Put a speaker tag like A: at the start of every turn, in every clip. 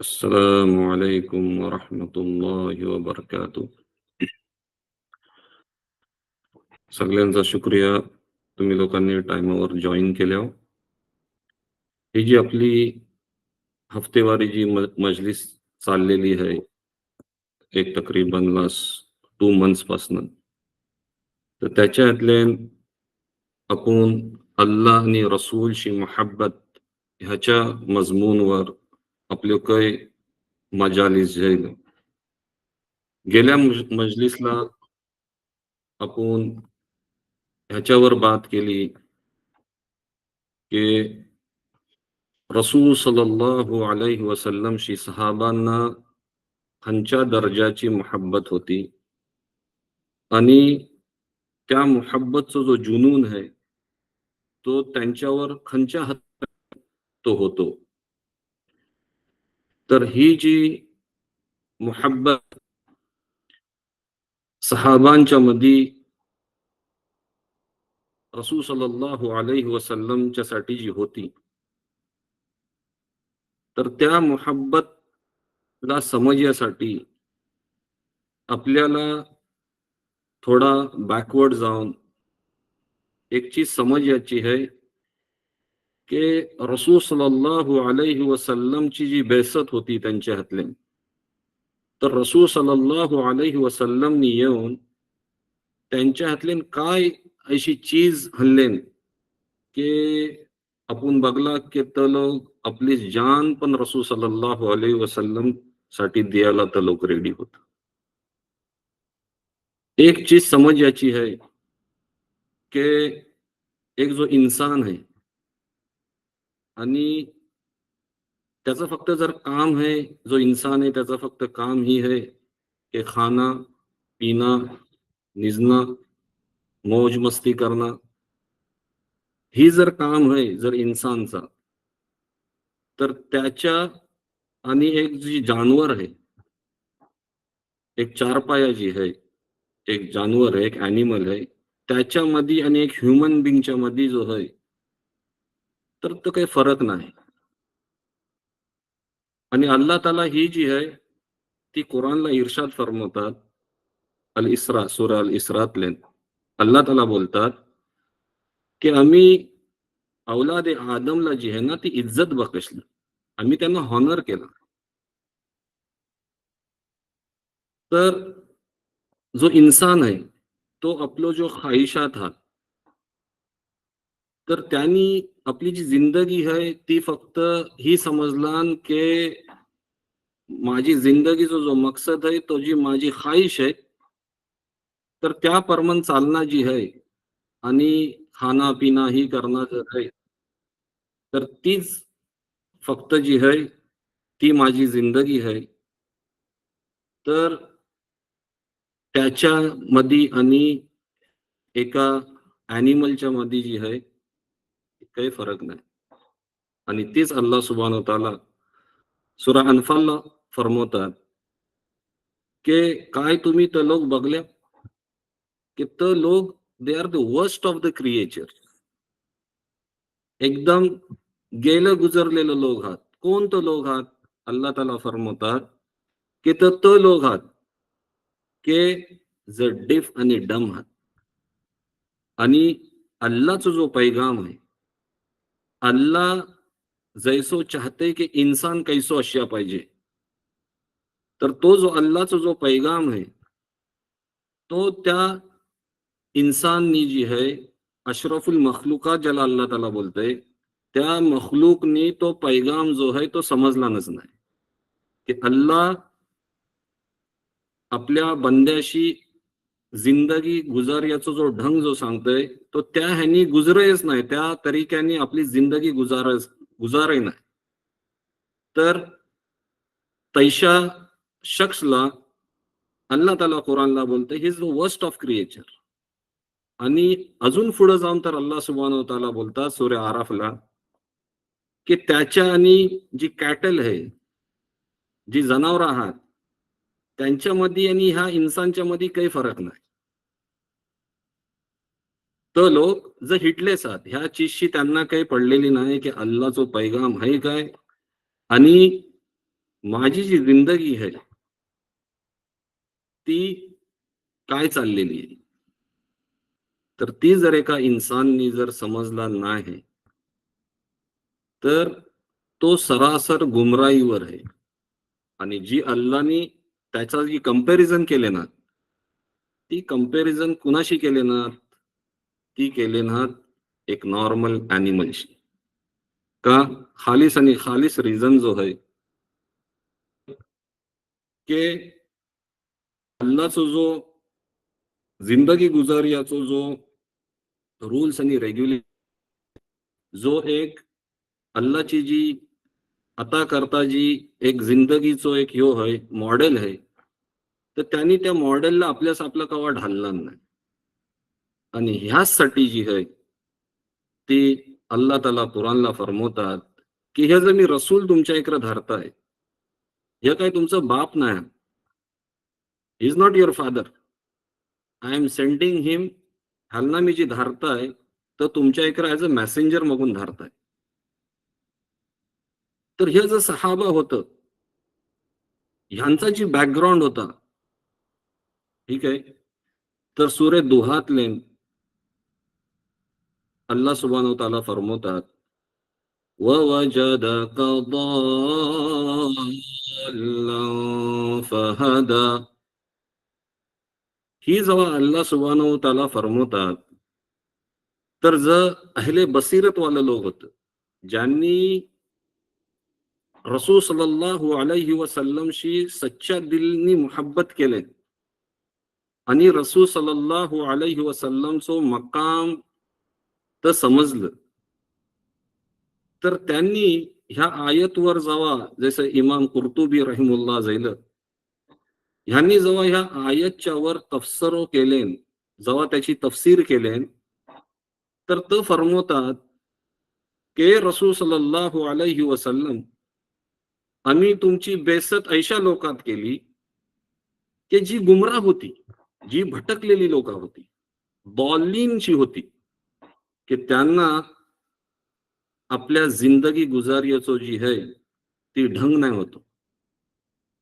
A: अस्सलामु अलैकुम वरहमतुल्लाहि वबरकातुह. सगळ्यांचा शुक्रिया, तुम्ही लोकांनी टाइमावर जॉईन केल्यावर. ही जी आपली हफ्तेवारी जी मजलिस चाललेली आहे, एक तकरीबन लास्ट 2 मंथ्स पासनं, तर त्याच्यातले आपण अल्लाह आणि रसूलशी मोहब्बत ह्याच्या मजमूनवर आपले काही मजालिस झाले. गेल्या मजलिसला आपण ह्याच्यावर बात केली की रसूल सल्लल्लाहु अलैहि वसल्लमशी सहाबांना खंच्या दर्जाची मोहब्बत होती आणि त्या मोहब्बतचा जो जुनून आहे तो त्यांच्यावर खंच्या हद तो होतो. तर ही जी मोहब्बत सहाबांच्या मध्ये रसूल सल्लल्लाहु अलैहि वसल्लमच्या साठी जी होती, तर त्या मोहब्बतला समजण्यासाठी आपल्याला थोडा बॅकवर्ड जाऊन एक चीज समजायची आहे की रसूल सल्लल्लाहु अलैहि वसल्लमची जी बेसत होती त्यांच्या हातले, तर रसूल सल्लल्लाहु अलैहि वसल्लमनी येऊन त्यांच्या हातले काय अशी चीज हल्लेन की आपण बघला की तर लोक आपली जान पण रसूल सल्लल्लाहु अलैहि वसल्लम साठी द्यायला तर लोक रेडी होत. एक चीज समजायची है कि एक जो इंसान है आणि त्याचं फक्त जर काम है, जो इंसान है त्याचं फक्त काम ही है कि खाना पीना निजना मौज मस्ती करना, ही जर काम है जर इंसानचा, तर त्याच्या आणि एक जी जानवर है, एक चारपाया जी है, एक जानवर है, एक ॲनिमल है, त्याच्यामध्ये आणि एक ह्युमन बीइंगच्या मध्ये जो है, तर तो काही फरक नाही. आणि अल्लाह ताला ही जी है ती कुरानला इर्शाद फरमवतात. अल इस्रा सूरा अल इस्रातले अल्लाह ताला बोलतात की आम्ही औलाद आदमला जी आहे ना ती इज्जत बक्षली, आम्ही त्यांना हॉनर केलं. तर जो इंसान आहे तो आपलो जो ख्वाहिशात हा, तर त्यांनी आपली जी जिंदगी आहे ती फक्त ही समजलान की माझी जिंदगीचा जो मकसद आहे तो जी माझी ख्वाहिश आहे, तर त्या परमन चालना जी आहे आणि खाना पिना ही करणं जे आहे, तर तीच फक्त जी आहे ती माझी जिंदगी आहे. तर त्याच्या मध्ये आणि एका ॲनिमलच्या मध्ये जी आहे काही फरक नाही. आणि तीच अल्लाह सुब्हानहू व तआला सूरा अनफालला फरमवतात की काय तुम्ही तर लोक बघल्या की तर लोक they are the worst of the creature. एकदम गेलं गुजरलेलं लोक आहात. कोण तो लोक आहात? अल्लाह ताला फरमवतात की तर तो लोक आहात की जे डेफ आणि डम आहात. आणि अल्लाहचा जो पैगाम आहे, अल्लाह जैसो चाहते की इंसान कैसो असला पाहिजे, तर तो जो अल्लाहचा जो पैगाम आहे तो त्या इंसाननी जी है अशरफुल मखलूकात ज्याला अल्लाह ताला बोलतंय, त्या मखलूकनी तो पैगाम जो है तो समजलाच नाही की अल्लाह आपल्या बंद्याशी जिंदगी गुजार्याचा जो ढंग जो सांगतोय तो त्या ह्यानी गुजरेच नाही, त्या तरीक्याने आपली जिंदगी गुजारे नाही. तर तैशा शख्सला अल्लाह ताला कुरानला बोलतोय he is the worst of creature. आणि अजून पुढे जाऊन तर अल्लाह सुब्हानहू व तआला बोलतात सूरा आराफला की त्याच्या आणि जी कॅटल आहे, जी जनावर आहात, त्यांच्यामध्ये आणि ह्या इंसानच्या मध्ये काही फरक नाही. तर लोक जर हिटलेच आहात ह्या चीजशी त्यांना काही पडलेली नाही की अल्लाहचा पैगाम आहे काय आणि माझी जी जिंदगी आहे ती काय चाललेली आहे, तर ती जर एका इन्साननी जर समजला नाही, तर तो सरासर गुमराहीवर आहे. आणि जी अल्लानी त्याचा जी कंपॅरिझन केले ना, ती कंपॅरिझन कुणाशी केले ना, ती केले ना एक नॉर्मल ॲनिमलशी. का? खालीस आणि खालीस रिझन जो आहे, की अल्लाचा जो जिंदगी गुजारियाचो जो रूल्स आणि रेग्युलेशन, जो एक अल्लाची जी आता करता जी एक जिंदगीचो एक ह्यो है मॉडेल है, तर त्यांनी त्या मॉडेलला आपल्यास आपला कवा ढालला नाही. आणि ह्याचसाठी जी आहे ती अल्लाह ताला कुरानला फरमवतात, की हे जर मी रसूल तुमच्या इकडे धरताय, हे काय तुमचं बाप नाही, is not your father, I am sending him. ह्यांना मी जी धारताय, तर तुमच्या इकडे ऍज अ मेसेंजर मगून धारताय. तर हे जे सहाबा होतं, ह्यांचा जी बॅकग्राऊंड होता, ठीक आहे, तर सूरे दुहातले अल्लाह सुब्हानहू ताला फरमवतात, وَوَجَدَكَ ضَالًّا فَهَدَى. ही जेव्हा अल्लाह सुब्हानहू ताला फरमवतात, तर जर अहले बसीरत वाले लोक होतं, ज्यांनी रसूल सल्लल्लाहु अलैहि वसल्लमशी सच्च्या दिलनी मुहब्बत केले आणि रसूल सल्लल्लाहु अलैहि वसल्लमचं मकाम तर समजलं, तर त्यांनी ह्या आयतवर जेव्हा जसं इमाम कुर्तुबी रहिमुल्लाह झैल ह्यांनी जेव्हा ह्या आयतच्या वर तफसर केले, जेव्हा त्याची तफसीर केले, तर तो फरमवतात की रसूल सल्लल्लाहु अलैहि वसल्लम, आम्ही तुमची बेसत ऐशा लोकात केली की जी गुमराह होती, जी भटकलेली लोक होती, बॉलिनची होती, की त्यांना आपल्या जिंदगी गुजारियाचो जी है ती ढंग नाही होतो.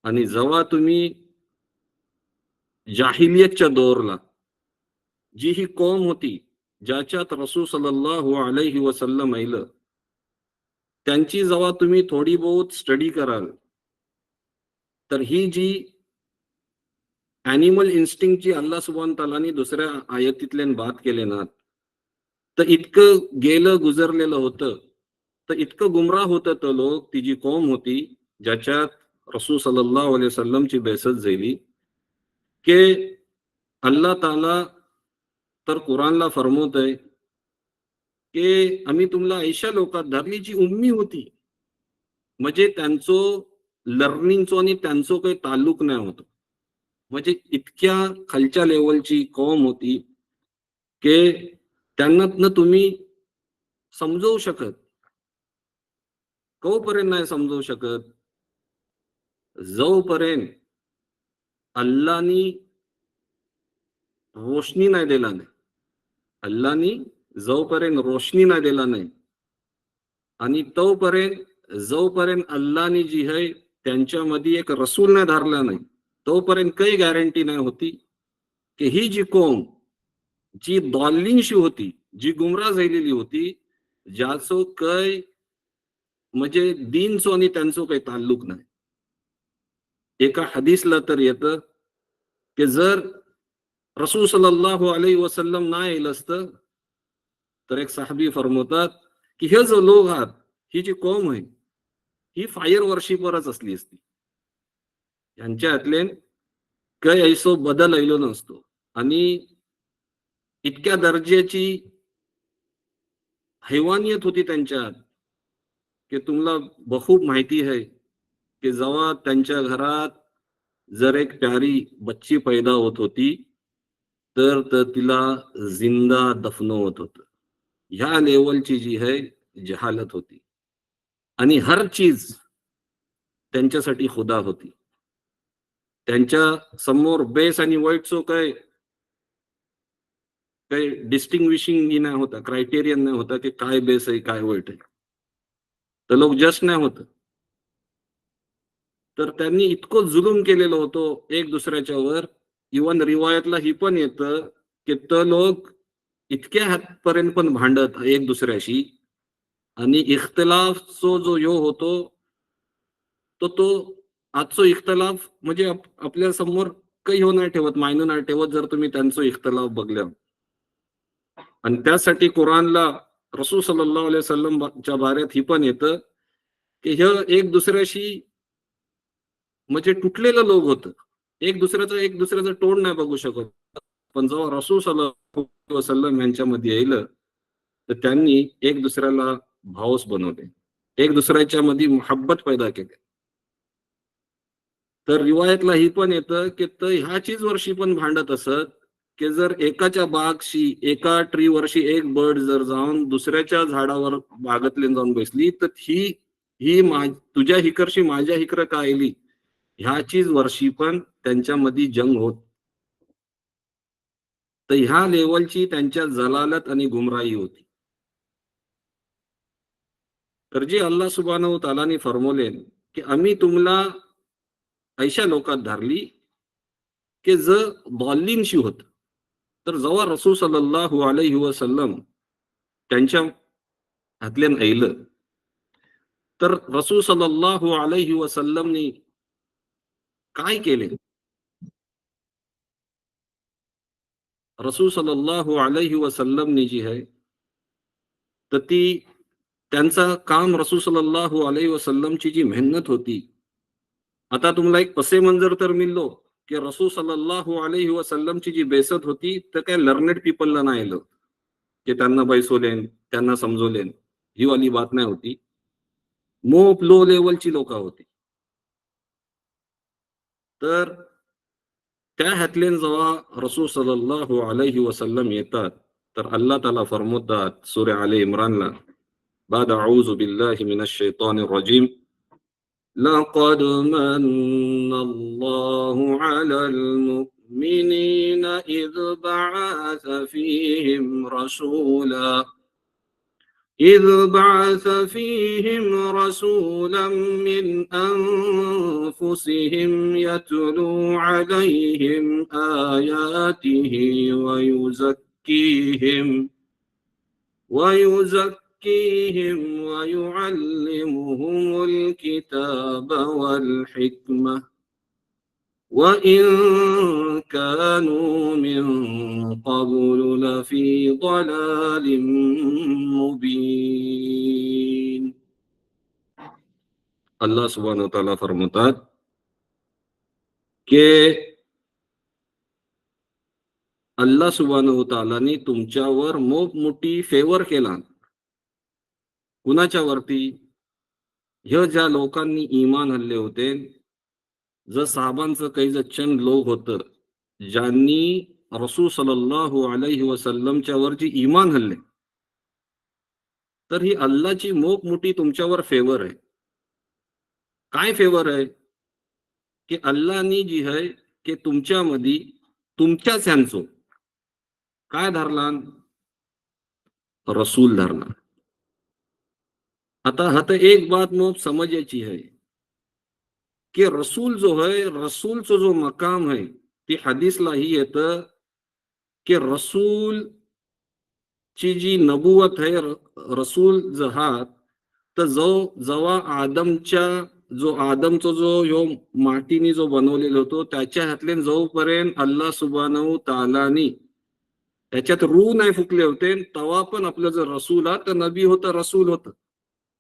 A: आणि जेव्हा तुम्ही जाहिलियतच्या दौरला जी ही कौम होती, ज्याच्यात रसूल सल्लल्लाहु अलैहि वसल्लम आलं, त्यांची जेव्हा तुम्ही थोडी बहुत स्टडी कराल, तर ही जी ॲनिमल इन्स्टिंक्टची अल्लाह सुब्हानहू तालानी दुसऱ्या आयतीतल्यान बात केले ना, तर इतकं गेलं गुजरलेलं होतं, तर इतकं गुमराह होतं तो लोक, ती जी कौम होती, ज्याच्यात रसूल सल्लल्लाहु अलैहि वसल्लमची बेसत झाली, की अल्लाह ताला तर कुरानला फरमवतंय, की आम्ही तुम्हाला ऐशा लोकात धरली जी उम्मी होती, म्हणजे त्यांचं लर्निंगचो आणि त्यांचं काही ताल्लुक नाही होतं. म्हणजे इतक्या खालच्या लेवलची कौम होती, की त्यांना न तुम्ही समजवू शकत, कवपर्यंत नाही समजवू शकत, जोपर्यंत अल्लानी रोशनी नाही दिला नाही. अल्लानी जोपर्यंत रोशनी नाही दिला नाही, आणि तोपर्यंत जोपर्यंत अल्लानी जी आहे त्यांच्यामध्ये एक रसूल नाही धरला नाही, तोपर्यंत काही गॅरंटी नाही होती की ही जी कौम जी दॉलिंशी होती, जी गुमराह झालेली होती, ज्याचं काही म्हणजे दीनचो आणि त्यांचं काही ताल्लुक नाही. एका हदीसला तर येतं, की जर रसूल सल्लल्लाहु अलैहि वसल्लम नाही येईल असतं, तर एक साहबी फरमवतात, की हे जो लोक आहात, ही जी कौम आहे, ही फायर वर्शिपरच असली असती. यांच्या हातले काही ऐसो बदल आयलो नसतो. आणि इतक्या दर्जाची हैवानियत होती त्यांच्यात, की तुम्हाला बखूब माहिती आहे, की जेव्हा त्यांच्या घरात जर एक प्यारी बच्ची पैदा होत होती, तर तिला जिंदा दफनवत होतं. ह्या लेवलची जी आहे जहालत होती. आणि हर चीज त्यांच्यासाठी खुदा होती. त्यांच्या समोर बेस आणि वाईटचो काय काही डिस्टिंग्विशिंग नाही होता, क्रायटेरियन नाही होता, की काय बेस आहे काय वाईट आहे. तर लोक जस्ट नाही होत. तर त्यांनी इतकं जुलूम केलेलं होतं एक दुसऱ्याच्यावर. इवन रिवायतला ही पण येतं की ते लोक इतक्या हातपर्यंत पण भांडत एक दुसऱ्याशी. आणि इख्तिलाफचो जो ह्यो होतो तो आजचो इख्तिलाफ म्हणजे आपल्या समोर काही हो नाही ठेवत, मायनू नाही ठेवत जर तुम्ही त्यांचा इख्तिलाफ बघल्या. आणि त्यासाठी कुराणला रसूल सल्लल्लाहु अलैहि वसल्लम च्या बाऱ्यात ही पण येतं की हे एक दुसऱ्याशी म्हणजे तुटलेलं लोक होतं. एक दुसऱ्याचं तोंड नाही बघू शकत. पण जेव्हा रसूल सल्लल्लाहु अलैहि वसल्लम यांच्यामध्ये येईल, तर त्यांनी एक दुसऱ्याला भाऊस बनवले. एक दुसऱ्याच्या मध्ये मोहब्बत पैदा केली. तर रिवायतला ही पण येतं की ह्याचीच वर्षी पण भांडत असत की जर एकाच्या बागशी एका ट्री वर्षी एक बर्ड जर जाऊन दुसऱ्याच्या झाडावर बागेतले जाऊन बसली, तर ही ही तुझ्या हिकरशी माझ्या हिकर का आली, ह्याचीच वर्षी पण त्यांच्यामध्ये जंग होत. तर ह्या लेवलची त्यांच्या जलालत आणि गुमराही होती. तर जे अल्लाह सुब्हानहू व तआलानी फरमवले की आम्ही तुम्हाला अशा लोकात धरली की ज बॉलिनशी होत. तर जेव्हा रसूल सल्लल्लाहु अलैहि वसल्लम त्यांच्या हातल्यान ऐलं, तर रसूल सल्लल्लाहु अलैहि वसल्लमनी काय केले? रसूल सल्लल्लाहु अलैहि वसल्लमनी जी आहे, तर ती त्यांचा काम रसूल सल्लल्लाहु अलैहि वसल्लमची जी मेहनत होती. आता तुम्हाला एक पसे मंजर तर मिळलो की रसूल सल्लल्लाहु अलैहि वसल्लमची जी बेसत होती, तर काय लर्नेड पीपलला नाही आलं की त्यांना बैसवलेन, त्यांना समजवलेन, ही वाली बात नाही होती. मोप लो लेवलची लोक होती. तर त्या हातलेन जेव्हा रसूल सल्लल्लाहु अलैहि वसल्लम येतात, तर अल्लाह ताला फरमवतात सूरा आले इम्रानला, बाद अऊजु बिल्लाहि मिनश शैतानिर रजीम, लक़द मन्ना अल्लाहु अलल मुमिनीना इज़ बअस फीहिम रसूला إذ بعث فيهم رسولا من أنفسهم يتلو عليهم آياته ويزكيهم ويعلمهم الكتاب والحكمة وإن كانوا من قبل لفي ضلال मुबीन. अल्लाह सुब्हानहू व तआला फरमातात की अल्लाह सुब्हानहू व तआलानी तुमच्यावर मोठी फेवर केला. कुणाच्या वरती? ह्या ज्या लोकांनी ईमान आणले होते, जर साहेबांचं काही जर चंद लोक होतं ज्यांनी रसूल सल्लल्लाहु अलैहि वसल्लमच्या वर जी ईमान आणले, तर ही अल्लाहची मोठी तुमच्यावर फेवर आहे. काय फेवर आहे? की अल्लाहनी जी आहे की तुमच्यामध्ये तुमच्याच ह्यांचो काय धरला? रसूल धरला. आता हा तर एक बात मोप समजायची आहे की रसूल जो है, रसूलचा जो मकाम है, ती हदीसला ही येतं की रसूल ची जी नबुवत है, रसूल जहात, तर जेव्हा आदमचा जो ह्यो मातीने जो बनवलेला होतो, त्याच्या हातले जोपर्यंत अल्लाह सुब्हानहू तआलानी त्याच्यात रूह नाही फुकले होते, तेव्हा पण आपलं जर रसूल हा तर नबी होतं, रसूल होतं.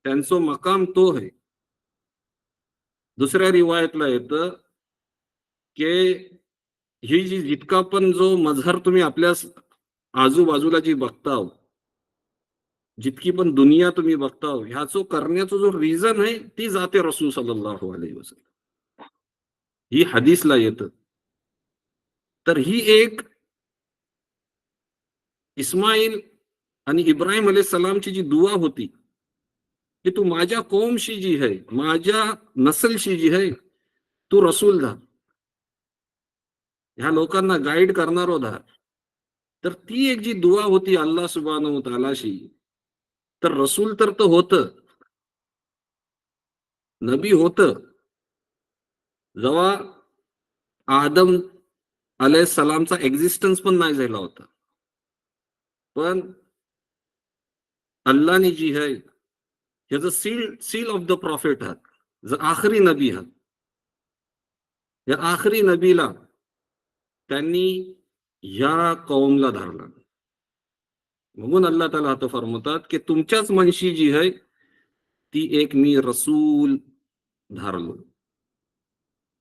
A: त्यांचा मकाम तो आहे. दुसऱ्या रिवायतला येतं की ही जी जितका पण जो मजहर तुम्ही आपल्या आजूबाजूला जी बघताव, जितकी पण दुनिया तुम्ही बघताव, ह्याचो करण्याचा जो रिझन आहे ती जाते रसूल सल्लल्लाहु अलैहि वसल्लम. ही हदीसला येतं. तर ही एक इस्माईल आणि इब्राहिम अलैहि सलामची जी दुआ होती की तू माझ्या कौमशी जी आहे, माझ्या नसलशी जी आहे, तू रसूल धा, ह्या लोकांना गाईड करणार होता. तर ती एक जी दुआ होती अल्लाह सुब्हानहू व तआलाशी, तर रसूल तर होतं, नबी होतं, जेव्हा आदम सलामचा एक्झिस्टन्स पण नाही झाला होता, पण अल्लाहने जी आहे ह्याचं seal seal of the profit आहात, जो आखरी नबी आहात, या आखरी नबीला त्यांनी ह्या कौमला धरला. म्हणून अल्लाह ताला आता फरमवतात की तुमच्याच मनशी जी आहे ती एक मी रसूल धारलो.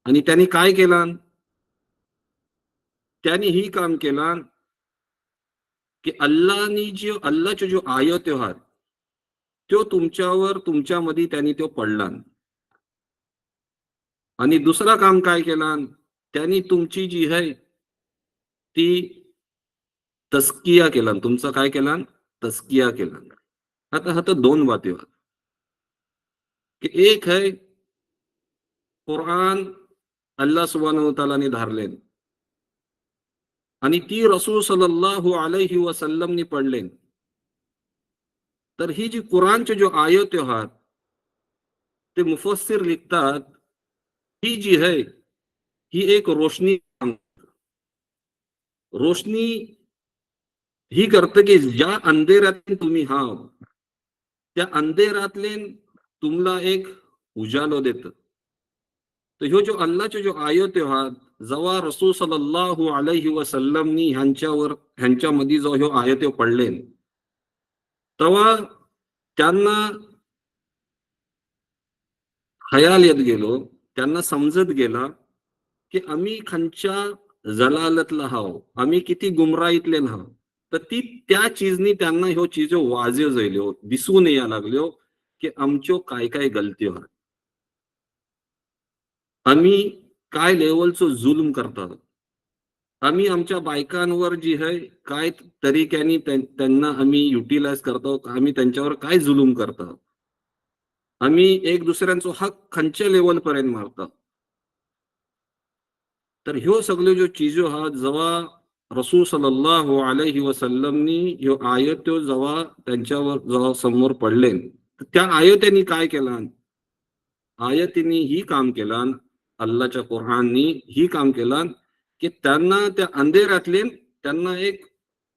A: आणि त्यांनी काय केलं? त्यांनी ही काम केलं की अल्लाहचे जो आयत आहात तो तुमच्यावर तुमच्यामध्ये त्यांनी तो पडला. आणि दुसरा काम काय केला? त्यांनी तुमची जी आहे ती तस्किया केला. तुमचा काय केला? तस्किया केला. आता आता दोन बाती आहेत की एक है कुरान अल्लाह सुब्हानहू व तआला ने धारले आणि ती रसूल सल्लल्लाहु अलैहि वसल्लम ने पडले. तर ही जी कुरानचे जो आयत आहात ते मुफस्सिर लिखतात ही जी है ही एक रोशनी रोशनी ही करते की ज्या अंधेऱ्यात तुम्ही आहात त्या अंधेरातले तुम्हाला एक उजालो देत. तर ह्यो जो अल्लाहचे जो आयत आहात जेव्हा रसूल सल्लल्लाहु अलैहि वसल्लमनी ह्यांच्यामध्ये जो ह्यो आयत पडले तेव्हा त्यांना खयाल येत गेलो, त्यांना समजत गेला की आम्ही खंच्या जलालतला हाव, आम्ही किती गुमराईतले हाव. तर ती त्या चीजनी त्यांना ह्यो चीज वाजे जायल्यो दिसून या लागल्यो की आमच्यो काय काय गलत्यो आहात. आम्ही काय लेवलचो जुल्म करतात. आम्ही आमच्या बायकांवर जी आहे काय तरीक्याने त्यांना आम्ही युटिलाइज करतो, आम्ही त्यांच्यावर काय जुलूम करतो. आम्ही एक दुसऱ्यांचा हक खंच्या लेवल पर्यंत मारतात. तर ह्यो सगळ्यो जो चीजो आहात जेव्हा रसूल सल्लल्लाहु अलैहि वसल्लमनी ह्यो आयत जेव्हा त्यांच्यावर जेव्हा समोर पडले त्या आयतीने काय केलं? आयतीने ही काम केलं, अल्लाहच्या कुराननी ही काम केलं की त्यांना त्या अंधेऱ्यातले त्यांना एक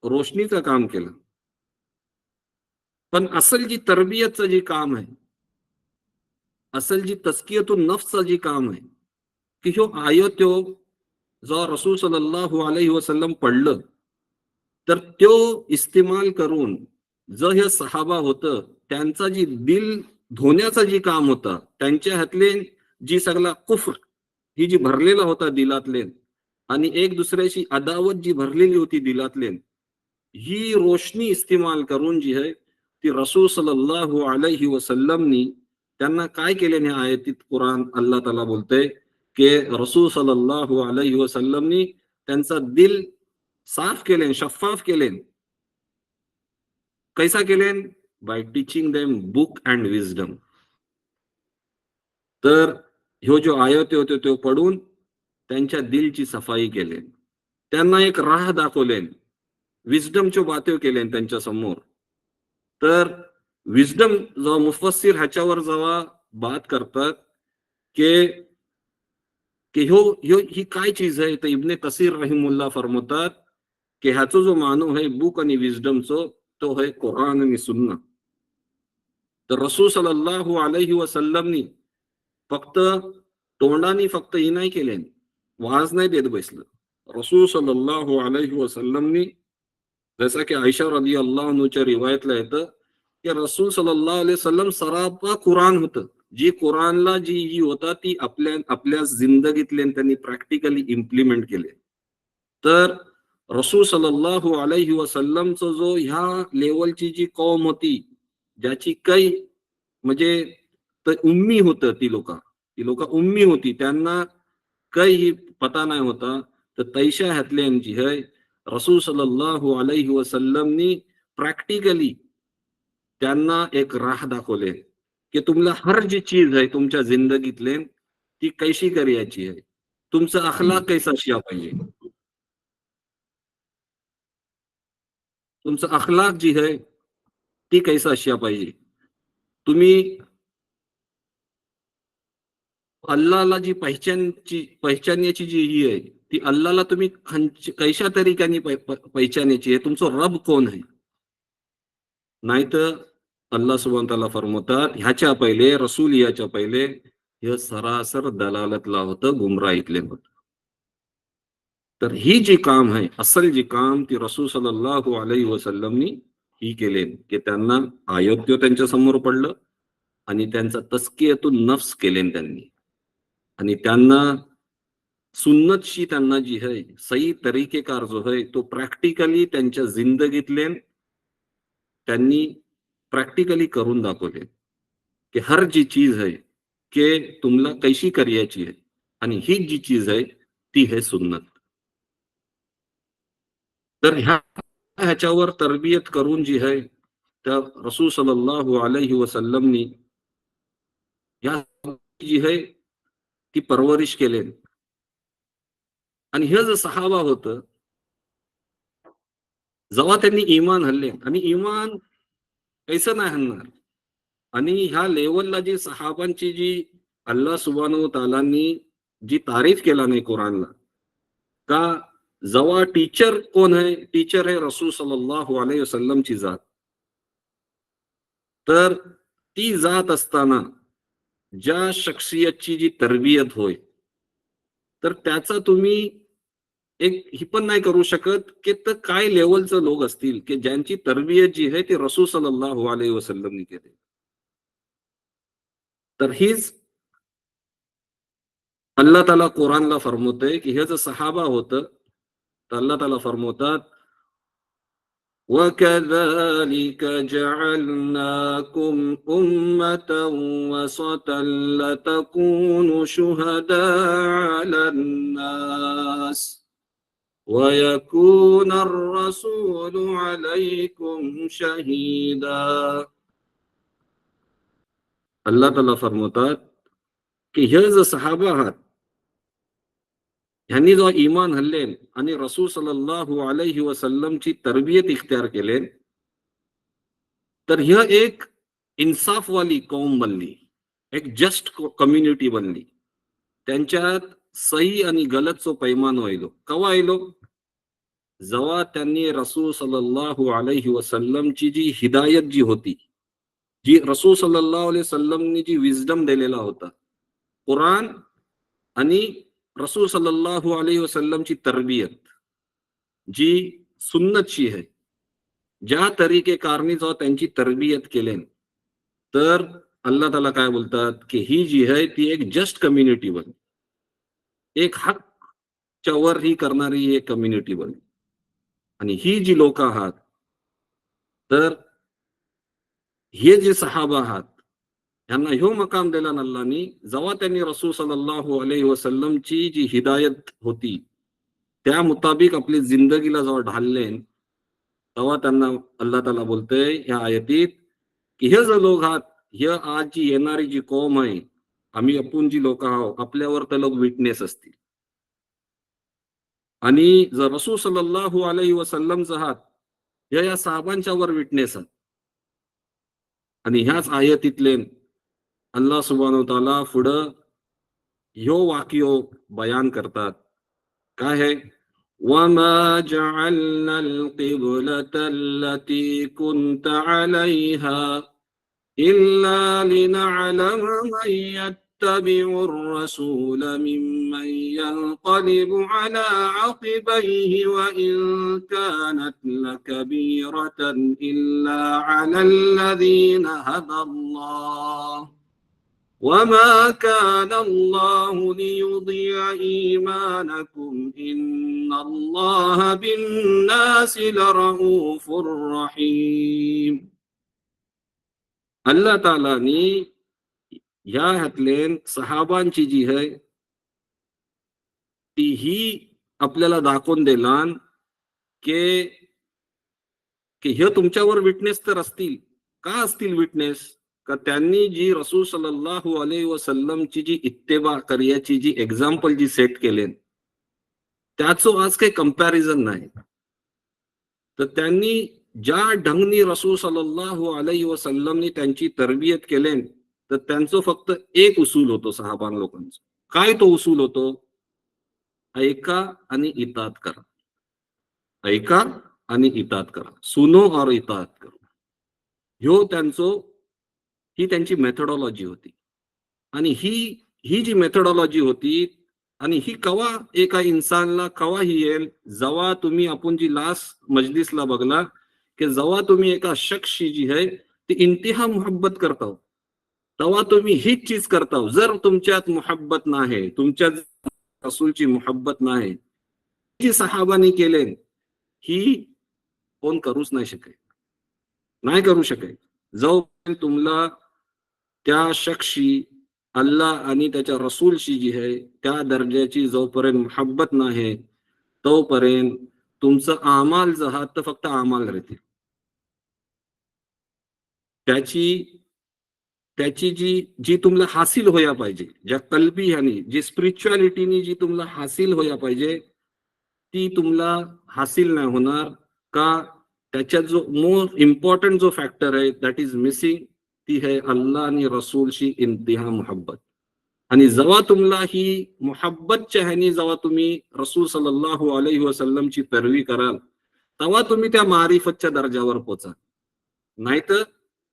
A: रोशनीचं काम केलं. पण असल जी तरबियतचं जे काम आहे, असल जी तस्कियतुन नफ्सचं जे काम आहे की ह्यो आयत जेव्हा रसूल सल्लल्लाहु अलैहि वसल्लम पडलं तर तो इस्तेमाल करून जो हे सहाबा होतं त्यांचा जी दिल धोण्याचं जे काम होतं त्यांच्या हातले जी सगळा कुफ्र ही जी भरलेला होता दिलातले आणि एक दुसऱ्याशी अदावत जी भरलेली होती दिलातले ही रोशनी इस्तेमाल करून जी आहे ती रसूल सल्लल्लाहु अलैहि वसल्लमनी त्यांना काय केल्याने आयतीत कुरान अल्लाह ताला बोलते की रसूल सल्लल्लाहु अलैहि वसल्लमनी त्यांचा दिल साफ केले, शफ्फाफ केले. कैसा केले? Bye teaching them book and wisdom. तर ह्यो जो आयत होते तो पडून त्यांच्या दिलची सफाई केले. त्यांना एक राह दाखवले. विजडमच्या बातें केले त्यांच्या समोर. तर विजडम जेव्हा मुफस्सिर ह्याच्यावर जेव्हा बात करतात की की ह्यो ह्यो ही काय चीज आहे. तर इब्ने कसीर रहिमुल्लाह फरमवतात की ह्याचा जो मानव आहे बुक आणि विजडमचो तो आहे कुरान आणि सुन्ना. तर रसूल सल्लल्लाहु अलैहि वसल्लमनी फक्त तोंडाने फक्त ही नाही केले, वाज नाही देत बसलं. रसूल सल्लल्लाहु अलैहि वसल्लमनी जैसा की आयशा रदियल्लाहु अन्हुच्या रिवायतला येतं की रसूल सल्लल्लाहु अलैहि वसल्लम सरापा कुराण होतं. जी कुरानला जी होता ती आपल्या आपल्या जिंदगीतले त्यांनी प्रॅक्टिकली इम्प्लिमेंट केले. तर रसूल सल्लल्लाहु अलैहि वसल्लमचं जो ह्या लेवलची जी कौम होती ज्याची काही म्हणजे उम्मी होतं ती लोक उम्मी होती त्यांना काही पता नाही होता. तर तैशा हातल्यांची है रसूल सल्लल्लाहु अलैहि वसल्लमनी प्रॅक्टिकली त्यांना एक राह दाखवले की तुम्हाला हर जी चीज आहे तुमच्या जिंदगीतले ती कैशी करायची आहे. तुमचा अखलाक कैसा असला पाहिजे. तुमचा अखलाक जी आहे ती कैसा असला पाहिजे. तुम्ही अल्लाहला जी पहिचान्याची जी ही आहे, ती अल्लाहला तुम्ही कैशा तरीक्याने पहिचान्याची आहे, तुमचं रब कोण आहे. नाहीतर अल्लाह सुब्हानहू तआला फरमवतात, ह्याच्या पहिले रसूल याच्या पहिले हे सरासर दलालतला होतं, गुमराहीतले होतं. तर ही जी काम आहे, असल जी काम ती रसूल सल्लल्लाहु अलैहि वसल्लमनी ही केले, की त्यांना आयोत्य त्यांच्या समोर पडलं आणि त्यांचा तस्कियतुन नफ्स केले त्यांनी. आणि त्यांना सुन्नतशी त्यांना जी है सही तरीकेकार जो है तो प्रॅक्टिकली त्यांच्या जिंदगीतले त्यांनी प्रॅक्टिकली करून दाखवले, की हर जी चीज है की तुम्हाला कैशी करायची आहे आणि ही जी चीज आहे ती है सुन्नत. तर ह्याच्यावर तरबियत करून जी है त्या रसूल सल्लल्लाहु अलैहि वसल्लमनी या जी है ती परवरिश केले. आणि हे जे सहाबा होतं, जेव्हा त्यांनी ईमान हल्ले आणि ईमान कैसं नाही हलणार. आणि ह्या लेवलला जी सहाबांची जी अल्लाह सुब्हानहू तआलांनी जी तारीफ केला नाही कुराणला, का जेव्हा टीचर कोण आहे, टीचर आहे रसूल सल्लल्लाहु अलैहि वसल्लमची जात. तर ती जात असताना ज्या शख्सियतची जी तरबियत होय, तर त्याचा तुम्ही एक ही पण नाही करू शकत, की तर काय लेवलचं लोक असतील, की ज्यांची तरबियत जी आहे ती रसूल सल्लल्लाहु अलैहि वसल्लमनी केली. तर हीच अल्लाह ताला कुराणला फरमवतंय, की हे जे सहाबा होतं, तर अल्लाह ताला फरमवतात, وَكَذَلِكَ جَعَلْنَاكُمْ أُمَّةً وَسَطًا لِتَكُونُوا شُهَدَاءَ عَلَى النَّاسِ وَيَكُونَ الرَّسُولُ عَلَيْكُمْ شَهِيدًا. अल्लाह ताला फरमवतात, की हे जे सहाबा आहात, ह्यांनी जो ईमान हल्ले आणि रसूल सल्लल्लाहु अलैहि वसल्लमची तरबियत इख्तियार केले, तर ह्य एक इन्साफवाली कौम बनली, एक जस्ट कम्युनिटी बनली. त्यांच्यात सही आणि गलतचो पैमान व्हायलो. कवा व्हायलो? जेव्हा त्यांनी रसूल सल्लल्लाहु अलैहि वसल्लमची जी हिदायत जी होती, जी रसूल सल्लल्लाहु अलैहि वसल्लमनी जी विजडम दिलेला होता, कुराण आणि रसूल सल्लल्लाहु अलैहि वसल्लमची तरबियत जी सुन्नतची आहे, ज्या तरीकेकारणी जो त्यांची तरबियत केली, तर अल्लाह ताला काय बोलतात, की ही जी आहे ती एक जस्ट कम्युनिटी बनली, एक हकच्या वर ही करणारी एक कम्युनिटी बनली. आणि ही जी लोक आहात, तर हे जे सहाबा आहात, यांना ह्यो मकाम दिला ना अल्लाहनी, जेव्हा त्यांनी रसूल सल्लल्लाहु अलैहि वसल्लमची जी हिदायत होती त्या मुताबिक आपली जिंदगीला जेव्हा ढालले, तेव्हा त्यांना अल्लाह ताला बोलतंय ह्या आयतीत, की हे जे लोक आहात, हे आज जी येणारी जी कौम आहे, आम्ही आपण जी लोक आहोत, आपल्यावर तर लोक विटनेस असतील. आणि जर रसूल सल्लल्लाहु अलैहि वसल्लमचा आहात, हे या साहाबांच्या वर विटनेस आहेत. आणि ह्याच आयतीतले अल्लाह सुब्हानहू तआला पुढं ह्यो वाक्य बयान करतात. काय आहे? وَمَا جَعَلْنَا الْقِبْلَةَ الَّتِي كُنْتَ عَلَيْهَا إِلَّا لِنَعْلَمَ مَن يَتَّبِعُ الرَّسُولَ مِمَّن يَنقَلِبُ عَلَى عَقِبَيْهِ وَإِن كَانَتْ لَكَبِيرَةً إِلَّا عَلَى الَّذِينَ هَدَى اللَّهُ وَمَا كَانَ اللَّهُ لِيُضِيعَ إِيمَانَكُمْ إِنَّ اللَّهَ بِالنَّاسِ لَرَءُوفٌ رَحِيمٌ. अल्लाह तालानी ह्या ह्यातले सहाबांची जी आहे तीही आपल्याला दाखवून देलान, की की हे तुमच्यावर विटनेस तर असतील. का असतील विटनेस? का त्यांनी जी रसूल सल्लल्लाहु अलैहि वसल्लमची जी इत्तेबा करण्याची जी एक्झाम्पल जी सेट केले, त्याचं आज काही कंपॅरिझन नाही. तर त्यांनी ज्या ढंगनी रसूल सल्लल्लाहु अलैहि वसल्लमनी त्यांची तरबियत केले, तर त्यांचं फक्त एक उसूल होतो सहाबान लोकांचा. काय तो उसूल होतो? ऐका आणि इतात करा. ऐका आणि इतात करा. सुनो और इतात करो. ह्यो ही त्यांची मेथोडॉलॉजी होती. आणि ही ही जी मेथोडॉलॉजी होती आणि ही कवा एका इन्सानला कवा ही येईल, जेव्हा तुम्ही आपण जी लास्ट मजलिसला बघला की जेव्हा तुम्ही एका शख्सशी जी आहे ती इंतिहा मोहब्बत करता, तेव्हा तुम्ही हीच चीज करता. जर तुमच्यात मोहब्बत नाही, तुमच्यात रसूलची मोहब्बत नाही, जी सहाबानी केले ही कोण करूच नाही शकेल, नाही करू शकेल. जोपर्यंत तुम्हाला त्या शख्सशी, अल्लाह आणि त्याच्या रसूलशी जी आहे त्या दर्जाची जोपर्यंत मोहब्बत नाही, तोपर्यंत तुमचं अमाल जहात तर फक्त अमाल राहतील. त्याची त्याची जी जी तुम्हाला हासिल होया पाहिजे, ज्या कल्बी ह्यानी जी स्पिरिच्युअलिटीनी जी तुम्हाला हासिल होया पाहिजे, ती तुम्हाला हासिल नाही होणार. का? त्याच्यात जो मोस्ट इम्पॉर्टंट जो फॅक्टर आहे दॅट इज मिसिंग, ती आहे अल्लाह आणि रसूलशी इंतिहा मोहब्बत. आणि जेव्हा तुम्हाला ही मोहब्बतच्या ह्यानी जेव्हा तुम्ही रसूल सल्लल्लाहु अलैहि वसल्लमची पैरवी कराल, तेव्हा तुम्ही त्या मारिफतच्या दर्जावर पोचाल. नाहीतर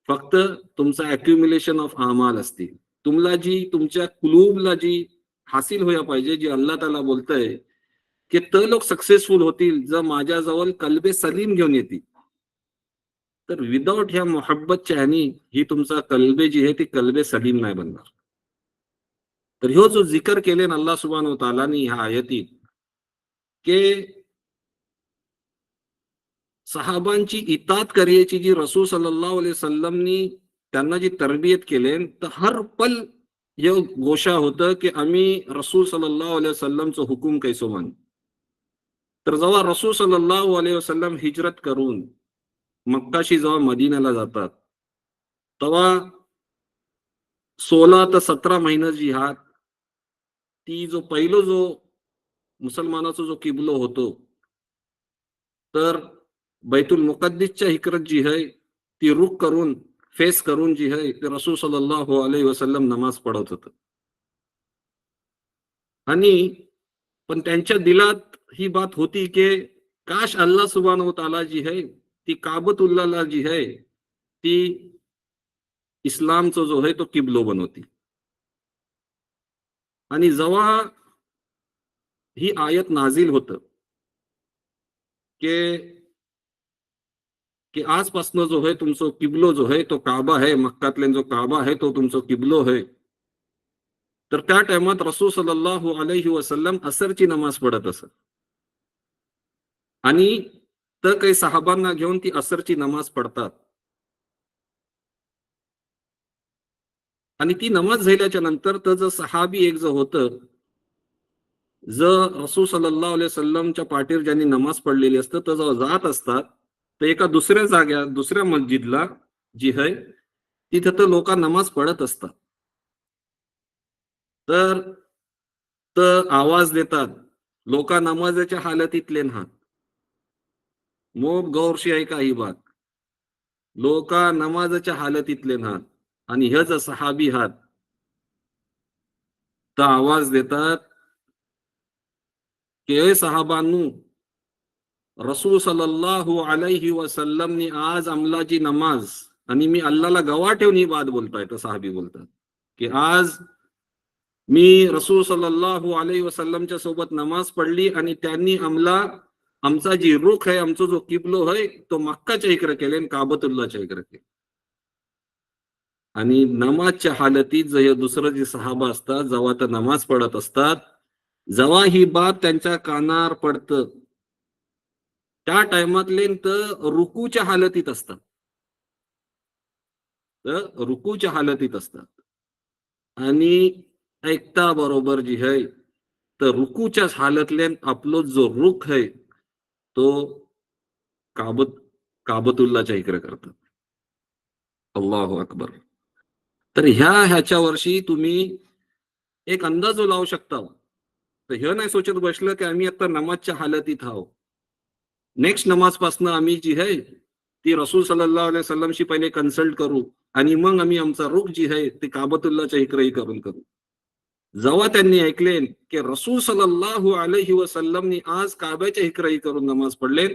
A: फक्त तुमचा अक्युम्युलेशन ऑफ अमाल असतील. तुम्हाला जी तुमच्या कुलूबला जी हासिल व्हायला पाहिजे, जी अल्लाह ताला बोलतंय की ते लोक सक्सेसफुल होतील जर माझ्याजवळ कल्बे सलीम घेऊन येतील. तर विदाउट ह्या मोहब्बतच्या ह्यानी ही तुमचा कल्बे जी आहे ती कल्बे सलीम नाही बनणार. तर ह्यो जो जिकर केले ना अल्लाह सुब्हानहू व तआलानी ह्या आयतीत की सहाबांची इतात करायची जी रसूल सल्लल्लाहु अलैहि वसल्लमनी त्यांना जी तरबियत केले, तर हर पल हे गोषा होतं की आम्ही रसूल सल्लल्लाहु अलैहि वसल्लमचं हुकूम कैसो मान. तर जेव्हा रसूल सल्लल्लाहु अलैहि वसल्लम हिजरत करून मक्काशी जेव्हा मदीनाला जातात, तेव्हा 16 ते 17 महिना जिहाद, ती जो मुसलमानाचा जो किबलो होतो, तर बैतुल मुकद्दिसच्या हिकरत जी आहे ती रुख करून फेस करून जी आहे ते रसूल सल्लल्लाहु अलैहि वसल्लम नमाज पढत होतं. आणि पण त्यांच्या दिलात ही बात होती की काश अल्लाह सुब्हानहू व तआला जी आहे ती काबतुल्लाहला जी आहे ती इस्लामचा जो आहे तो किबलो बनवती. आणि जेव्हा ही आयत नाझिल होतं की की आजपासून जो आहे तुमचा किबलो जो आहे तो काबा आहे, मक्कातले जो काबा आहे तो तुमचा किबलो आहे. तर त्या टाइमात रसूल सल्लल्लाहु अलैहि वसल्लम असरची नमाज पढत असत. आणि तर काही सहाबांना घेऊन ती असरची नमाज पडतात. आणि ती नमाज झाल्याच्या नंतर तर जो सहाबी एक जो होतं, जर रसूल सल्लल्लाहु अलैहि वसल्लमच्या पाठीवर ज्यांनी नमाज पडलेली असतं तर जेव्हा जात असतात, तर एका दुसऱ्या जाग्यात दुसऱ्या मस्जिदला जी आहे तिथे तर लोक नमाज पडत असतात. तर तर आवाज देतात, लोक नमाजाच्या हालतीतले ना. मोब गौरशी ऐका ही बात. लोक नमाजाच्या हालतीतले ना. आणि हे जर सहाबी हात तर आवाज देतात की ए सहाबांनू, रसूल सल्लल्लाहु अलैहि वसल्लमनी आज अमलाची नमाज, आणि मी अल्लाहला गवाह ठेवून ही बात बोलतोय. तर साहबी बोलतात की आज मी रसूल सल्लल्लाहु अलैहि वसल्लमच्या सोबत नमाज पडली आणि त्यांनी आमचा जी रुख आहे, आमचा जो किबलो आहे तो मक्काच्या इकडे केले आणि काबतुल्लाच्या इकडे केले. आणि नमाजच्या हालतीत जे दुसरं जे सहाबा असतात जेव्हा तर नमाज पडत असतात, जेव्हा ही बात त्यांच्या कानावर पडतं त्या टाइमातले तर रुकूच्या हालतीत असतात. तर रुकूच्या हालतीत असतात आणि ऐकता बरोबर जी आहे तर रुकूच्या हालतले आपलो जो रुख आहे तो काबत काबतुल्लाच्या इकडे करतात. अल्लाहू अकबर. तर ह्याच्या वर्षी तुम्ही एक अंदाज लावू शकता. तर हे नाही सोचत बसलं की आम्ही आता नमाजच्या हालतीत आहोत. नेक्स्ट नमाज पासून आम्ही जी आहे ती रसूल सल्लल्लाहु अलैहि वसल्लमशी पहिले कन्सल्ट करू आणि मग आम्ही आमचा रुख जी आहे ते काबतुल्लाच्या इकडेही करू. जेव्हा त्यांनी ऐकले की रसूल सल्लल्लाहु अलैहि वसल्लमनी आज काब्याच्या इकराई करून नमाज पडले,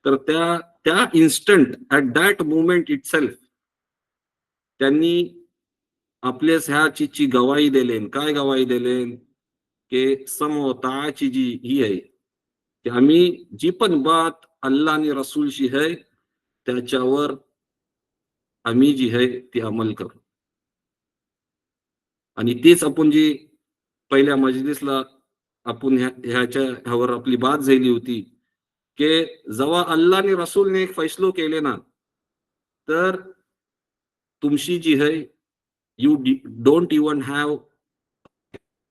A: तर त्या त्या instant at that moment itself त्यांनी आपल्या ह्या चीजची गवाही दिले. काय गवाही दिले? की समवताची जी ही आहे की आम्ही जी पण बात अल्लाह आणि रसूलशी आहे त्याच्यावर आम्ही जी आहे ती अंमल करू. आणि तीच आपण जी पहिल्या मजलिसला आपण ह्यावर आपली बात झाली होती की जेव्हा अल्लाह आणि रसूलने एक फैसलो केले ना, तर तुमची जी आहे you don't even have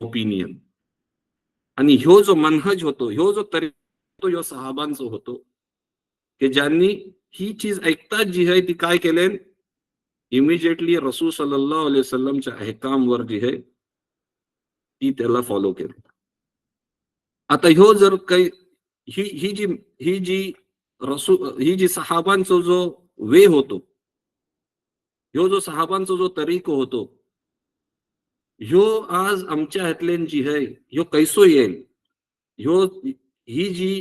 A: opinion. आणि ह्यो जो मनहज होतो, ह्यो जो तरीका ह्यो सहाबांचा होतो की ज्यांनी ही चीज ऐकताच जी आहे ती काय केले, इमिजिएटली रसूल सल्लल्लाहु अलैहि वसल्लमच्या अहकामवर जी आहे ती त्याला फॉलो केली. आता ह्यो जर काही ही ही जी ही जी सहाबांचा जो वे होतो, ह्यो जो सहाबांचा जो तरीको होतो, ह्यो आज आमच्या हातल्यान जी आहे ह्यो कैसो येईल. ह्यो ही जी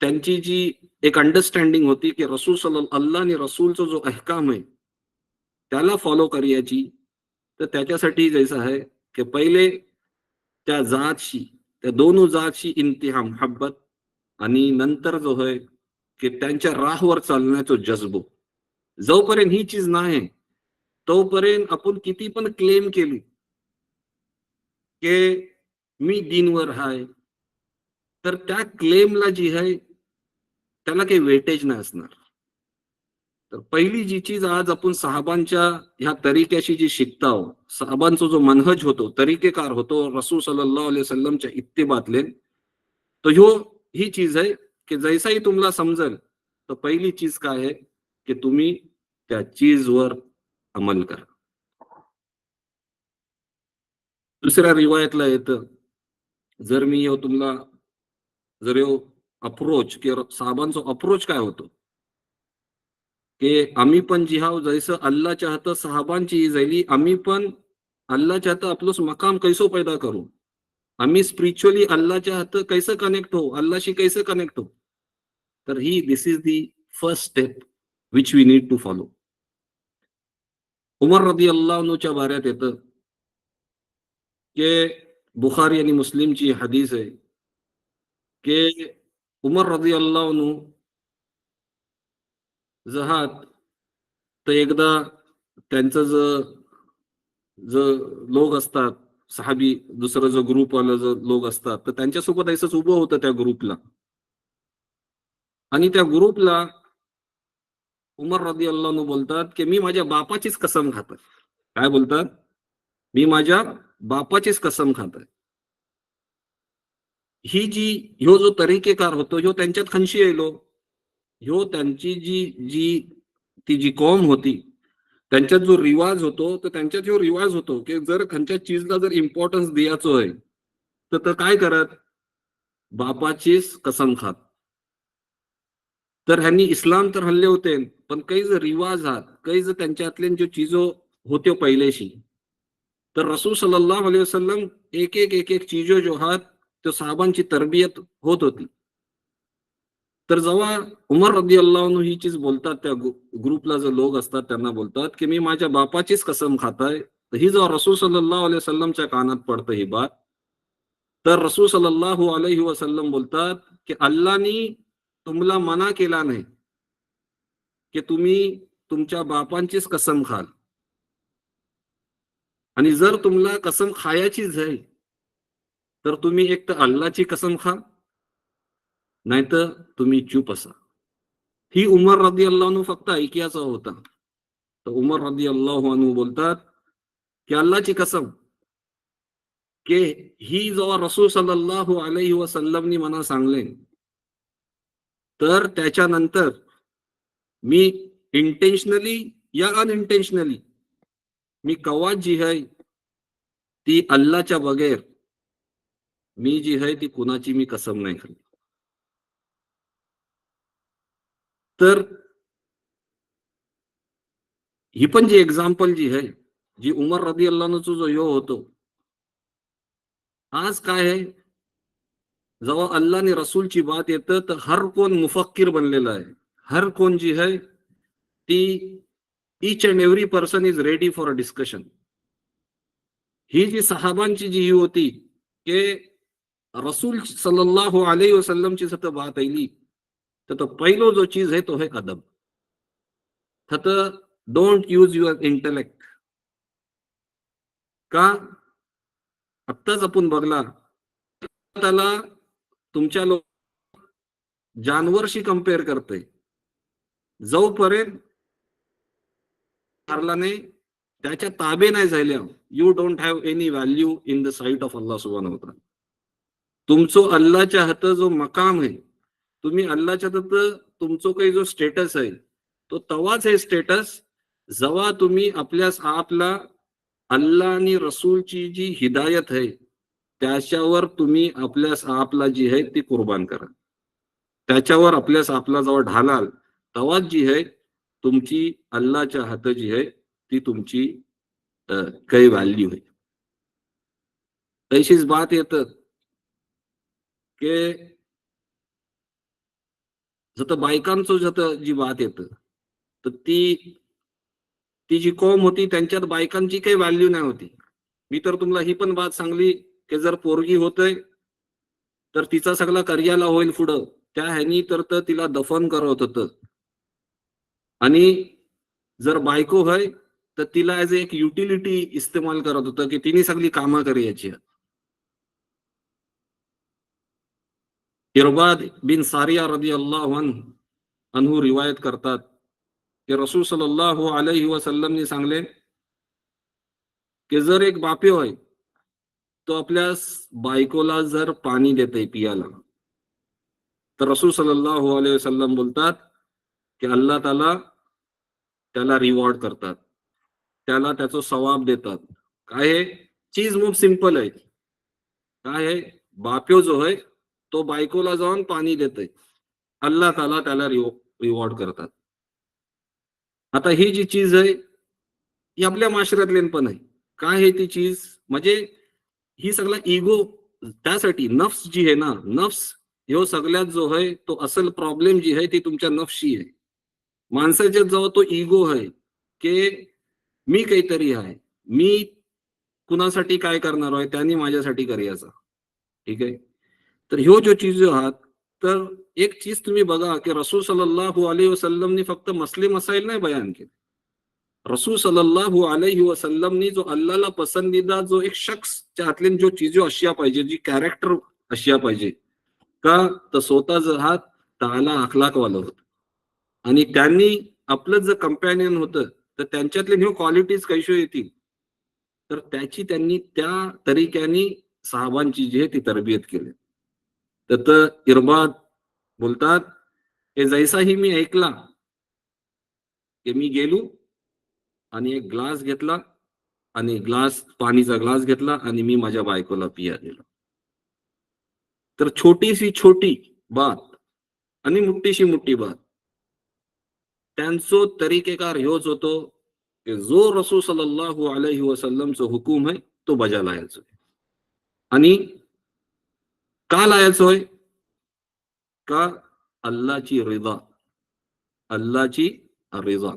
A: त्यांची जी एक अंडरस्टँडिंग होती की रसूल अल्लाह आणि रसूलचा जो अहकाम आहे त्याला फॉलो करायची, तर त्याच्यासाठी जैसा आहे की पहिले त्या जातशी, त्या दोन जातशी इंतिहा मोहब्बत, आणि नंतर जो आहे की त्यांच्या राहवर चालण्याचा जज्बो. जोपर्यंत ही चीज नाही तोपर्यंत आपण किती पण क्लेम केली की मी दीनवर आहे, तर त्या क्लेमला जी आहे त्याला काही वेटेज नाही असणार. तर पहिली जी चीज आज आपण साहबांच्या ह्या तरीक्याशी जी शिकता हो, साहबांचा जो मनहज होतो, तरीकेकार होतो रसूल सल्लल्लाहु अलैहि वसल्लमच्या इत्तिबातले, तो ह्यो ही चीज आहे की जैसाही तुम्हाला समजेल, तर पहिली चीज काय आहे की तुम्ही त्या चीजवर अमल करा. दुसऱ्या रिवायतला येतं, जर मी ह्यो तुम्हाला जर ह्यो अप्रोच किंवा साहबांचा अप्रोच काय होतो की आम्ही पण जी हाव जैसं अल्लाह चाहतं साहबांची झाली, आम्ही पण अल्लाह चाहतं आपलं मकाम कैसो पैदा करू, आम्ही स्पिरिच्युअली अल्लाहच्या हात कैसे कनेक्ट हो, अल्लाहशी कैसे कनेक्ट हो. तर ही this is the first step which we need to follow. Umar रदी अल्लाहच्या बाऱ्यात येतं की बुखारी आणि मुस्लिमची हदीस आहे की उमर रदी अल्लाह जहात, तर एकदा त्यांचं जो लोक असतात, सहाबी दुसरं जो ग्रुप वाला जो लोक असतात, तर त्यांच्यासोबत असंच उभं होतं त्या ग्रुपला. आणि त्या ग्रुपला उमर रदी अल्लाह बोलतात की मी माझ्या बापाचीच कसम खात. काय बोलतात? मी माझ्या बापाचीच कसम खात. ही जी ह्यो जो तरीकेकार होतो ह्यो त्यांच्यात खंशी येलो. ह्यो त्यांची जी जी ती जी कौम होती त्यांच्यात जो रिवाज होतो, तर त्यांच्यात ह्यो रिवाज होतो की जर खंच्या चीजला जर इम्पॉर्टन्स द्यायचो आहे, तर काय करत? बापाचीच कसम खात. तर ह्यांनी इस्लाम तर हल्ले होते, पण काही जर रिवाज आहात, काही जर त्यांच्यातले जो चीजो होत्यो पहिलेशी, तर रसूल सल्लल्लाहु अलैहि वसल्लम एक एक चीजो जो हात तो साहेबांची तरबियत होत होती. तर जेव्हा उमर रदी अल्लाह ही चीज बोलतात, त्या ग्रुपला जो लोक असतात त्यांना बोलतात की मी माझ्या बापाचीच कसम खाताय, तर ही जेव्हा रसूल सल्लल्लाहु अलैहि वसल्लमच्या कानात पडतं ही बात, तर रसूल सल्लल्लाहु अलैहि वसल्लम बोलतात की अल्लाहनी तुम्हाला मना केला नाही की तुम्ही तुमच्या बापांचीच कसम खाल. आणि जर तुम्हाला कसम खायचीच आहे, तर तुम्ही एक तर अल्लाची कसम खा, नाहीतर तुम्ही चूप असा. ही उमर रदी अल्लाह फक्त ऐकियाचा होता. तर उमर रदी अल्लाह बोलतात की अल्लाची कसम की ही जेव्हा रसूल सल्लल्लाहु अलैहि वसल्लमनी मला सांगले, तर त्याच्यानंतर मी इंटेन्शनली या अनइंटेन्शनली मी कवा जी आहे ती अल्लाच्या बगैर मी जी आहे ती कुणाची मी कसम नाही खाल्ली. तर ही पण जी एक्झाम्पल जी आहे, जी उमर रदियल्लाहु अन्हु जो ह्यो होतो, आज काय आहे, जेव्हा अल्लाह आणि रसूलची बात येतं तर हर कोण मुफक्कीर बनलेला आहे. हर कोण जी आहे ती each and every person is ready for a discussion. ही जी सहाबांची जी ही होती की रसूल सल्लल्लाहु अलैहि वसल्लमची जर बात आली तर पहिलो जो चीज आहे तो है अदब. तर डोंट यूज युअर इंटेलेक्ट. का आत्ताच आपण बघला त्याला तुमच्या लोक जानवरशी कंपेअर करते. जोपर्यंत मारला नाही त्याच्या ताबे नाही झाल्या, you don't have any value in the sight of Allah सुब्हानहू व तआला. तुमचो अल्लाहच्या हात जो मकाम आहे, तुम्ही अल्लाहच्या हात तुमचो काही जो स्टेटस आहे तो तवाच आहे स्टेटस जेव्हा तुम्ही आपला अल्लाह आणि रसूलची जी हिदायत आहे त्याच्यावर तुम्ही आपला जी आहे ती कुर्बान करा. त्याच्यावर आपला जेव्हा ढालाल तेव्हाच जी आहे तुमची अल्लाहच्या हात जी आहे ती तुमची काही व्हॅल्यू आहे. तशीच बात येतं की जत बायकांचं जत जी बात येतं तर ती ती जी कौम होती त्यांच्यात बायकांची काही व्हॅल्यू नाही होती. मी तर तुम्हाला ही पण बात सांगली की जर पोरगी होतय तर तिचा सगळा कर्याला होईल पुढं त्या ह्यानी तर तिला दफन करत होतं. आणि जर बायको है तर तिला ऍज एक युटिलिटी इस्तेमाल करत होतं की तिने सगळी कामं करायची. इरबाद बिन सारिया रदियल्लाहु अन्हु रिवायत करतात की रसूल सल्लल्लाहु अलैहि वसल्लमने सांगले की जर एक बापे होय तो आपल्या बायकोला जर पाणी देते पियाला तर रसूल सल्लल्लाहु अलैहि वसल्लम बोलतात की अल्लाह ताला त्याला रिवॉर्ड करतात, त्याला त्याचा सवाब देतात. काय आहे चीज खूप सिंपल आहे. काय आहे बाप्यो जो आहे तो बायकोला जाऊन पाणी देतोय, अल्लाह ताला त्याला रिवॉर्ड करतात. आता ही जी चीज आहे ही आपल्या माशरातले पण आहे. काय आहे ती चीज म्हणजे ही सगळा इगो. त्यासाठी नफ्स जी आहे ना, नफ्स ह्यो सगळ्यात जो आहे तो असल प्रॉब्लेम जी आहे ती तुमच्या नफ्सशी आहे. माणसाच्या जवळ तो इगो आहे की मी काहीतरी आहे, मी कुणासाठी काय करणार आहे त्यांनी माझ्यासाठी करायचं. ठीक आहे. तर ह्यो जो चीज जो आहात तर एक चीज तुम्ही बघा की रसूल सल्लल्लाहु अलैहि वसल्लमने फक्त मसले मसाईल नाही बयान केले. रसूल सल्लल्लाहु अलैहि वसल्लमनी जो अल्लाहला पसंदीदा जो एक शख्स त्यातले जो चीजो अशिया पाहिजे, जी कॅरेक्टर अशिया पाहिजे का तर स्वतःच हात ताला अखलाकवालं होतं. आणि त्यांनी आपलं जर कंपॅनियन होतं तर त्यांच्यातले न्यू क्वालिटीज कैशो येतील तर त्याची त्यांनी त्या तरीक्याने साहेबांची जी आहे ती तरबियत केली. तर इरबाद बोलतात की जैसाही मी ऐकला की मी गेलो आणि एक ग्लास घेतला आणि पाणीचा ग्लास घेतला आणि मी माझ्या बायकोला पिया दिला. तर छोटीशी छोटी बात आणि मोठीशी मोठी बात त्यांचो तरीकेकार ह्योच होतो की जो रसूल सल्लल्लाहु अलैहि वसल्लमचा हुकूम आहे तो बजा लायचो. आणि का लायचोय का अल्लाची रिदा. अल्लाची रिदा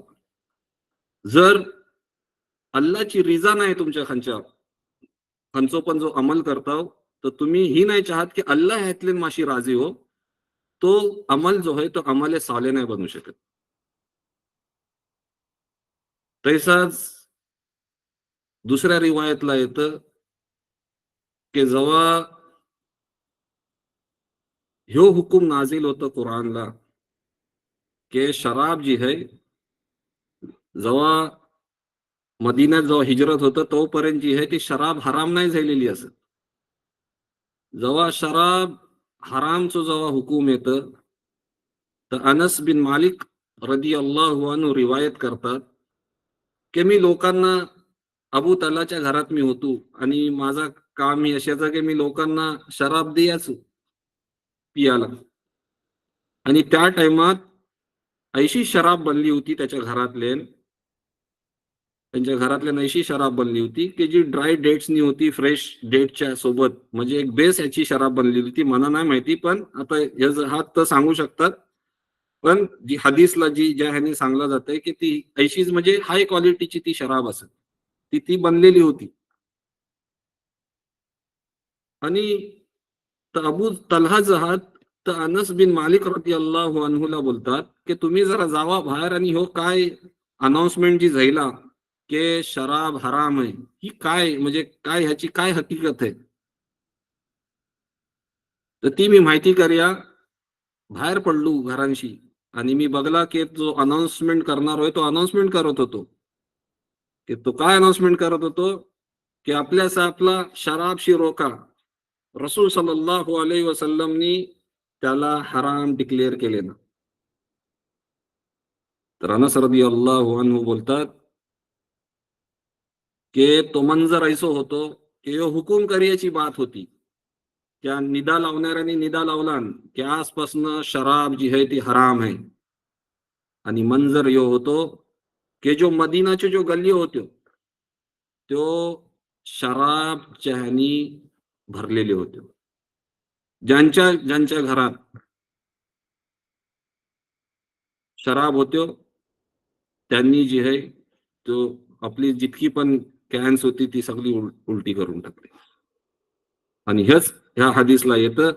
A: जर अल्लाची रिजा नाही तुमच्या खांचो पण जो अमल करताव तर तुम्ही ही नाही चाहत की अल्लाह ह्यातले माशी राजी हो, तो अमल जो आहे तो अमल साले नाही बनू शकत. तैसाच दुसऱ्या रिवायतला येतं की जेव्हा ह्यो हुकुम नाझिल होतं कुरानला की शराब जी आहे जेव्हा मदिन्यात जेव्हा हिजरत होतं तोपर्यंत जी आहे ती शराब हराम नाही झालेली असत. जेव्हा शराब हरामचं जेव्हा हुकूम येतं तर अनस बिन मालिक रदियल्लाहु अन्हु रिवायत करतात की मी लोकांना अबू तलाच्या घरात मी होतो आणि माझा काम ही अशाचं की मी लोकांना शराब द्यायचो पियाला. आणि त्या टाइमात ऐशी शराब बनली होती त्याच्या घरातले त्यांच्या घरातल्या नैशी शराब बनली होती की जी ड्राय डेट्सनी होती, फ्रेश डेटच्या सोबत, म्हणजे एक बेस याची शराब बनलेली होती. मला नाही माहिती, पण आता हा तर सांगू शकतात. पण जी हदीसला ज्या ह्याने सांगलं जातंय की ती ऐशीच म्हणजे हाय क्वालिटीची ती शराब असेल, ती ती बनलेली होती. आणि तर अबू तल्हा जहात तर अनस बिन मालिक रदियल्लाहु अन्हुला बोलतात की तुम्ही जरा जावा बाहेर आणि हो काय अनाउन्समेंट जी झाला की शराब हराम आहे, ही काय म्हणजे काय, ह्याची काय हकीकत आहे, तर ती मी माहिती करूया. बाहेर पडलो घरांशी आणि मी बघला की जो अनाउन्समेंट करणार होय तो अनाउन्समेंट करत होतो. की तो काय अनाउन्समेंट करत होतो की आपल्याचा आपला शराबशी रोका. रसूल सल्लल्लाहु अलैहि वसल्लमनी त्याला हराम डिक्लेअर केले ना. तर अनस रदियल्लाहु अन्हु बोलतात की तो मंजर ऐसो होतो की ह्यो हुकूम करायची बात होती. त्या निदा लावणाऱ्याने निदा लावला की आजपासून शराब जी आहे ती हराम आहे. आणि मंजर यो होतो की जो मदीनाचे जो गल्ली होते तो शराबच्या ह्यानी भरलेले होते. ज्यांच्या ज्यांच्या घरात शराब होतो त्यांनी जी आहे तो आपली जितकी पण कॅन्स होती ती सगळी उलटी करून टाकली. आणि हेच ह्या हदीसला येतं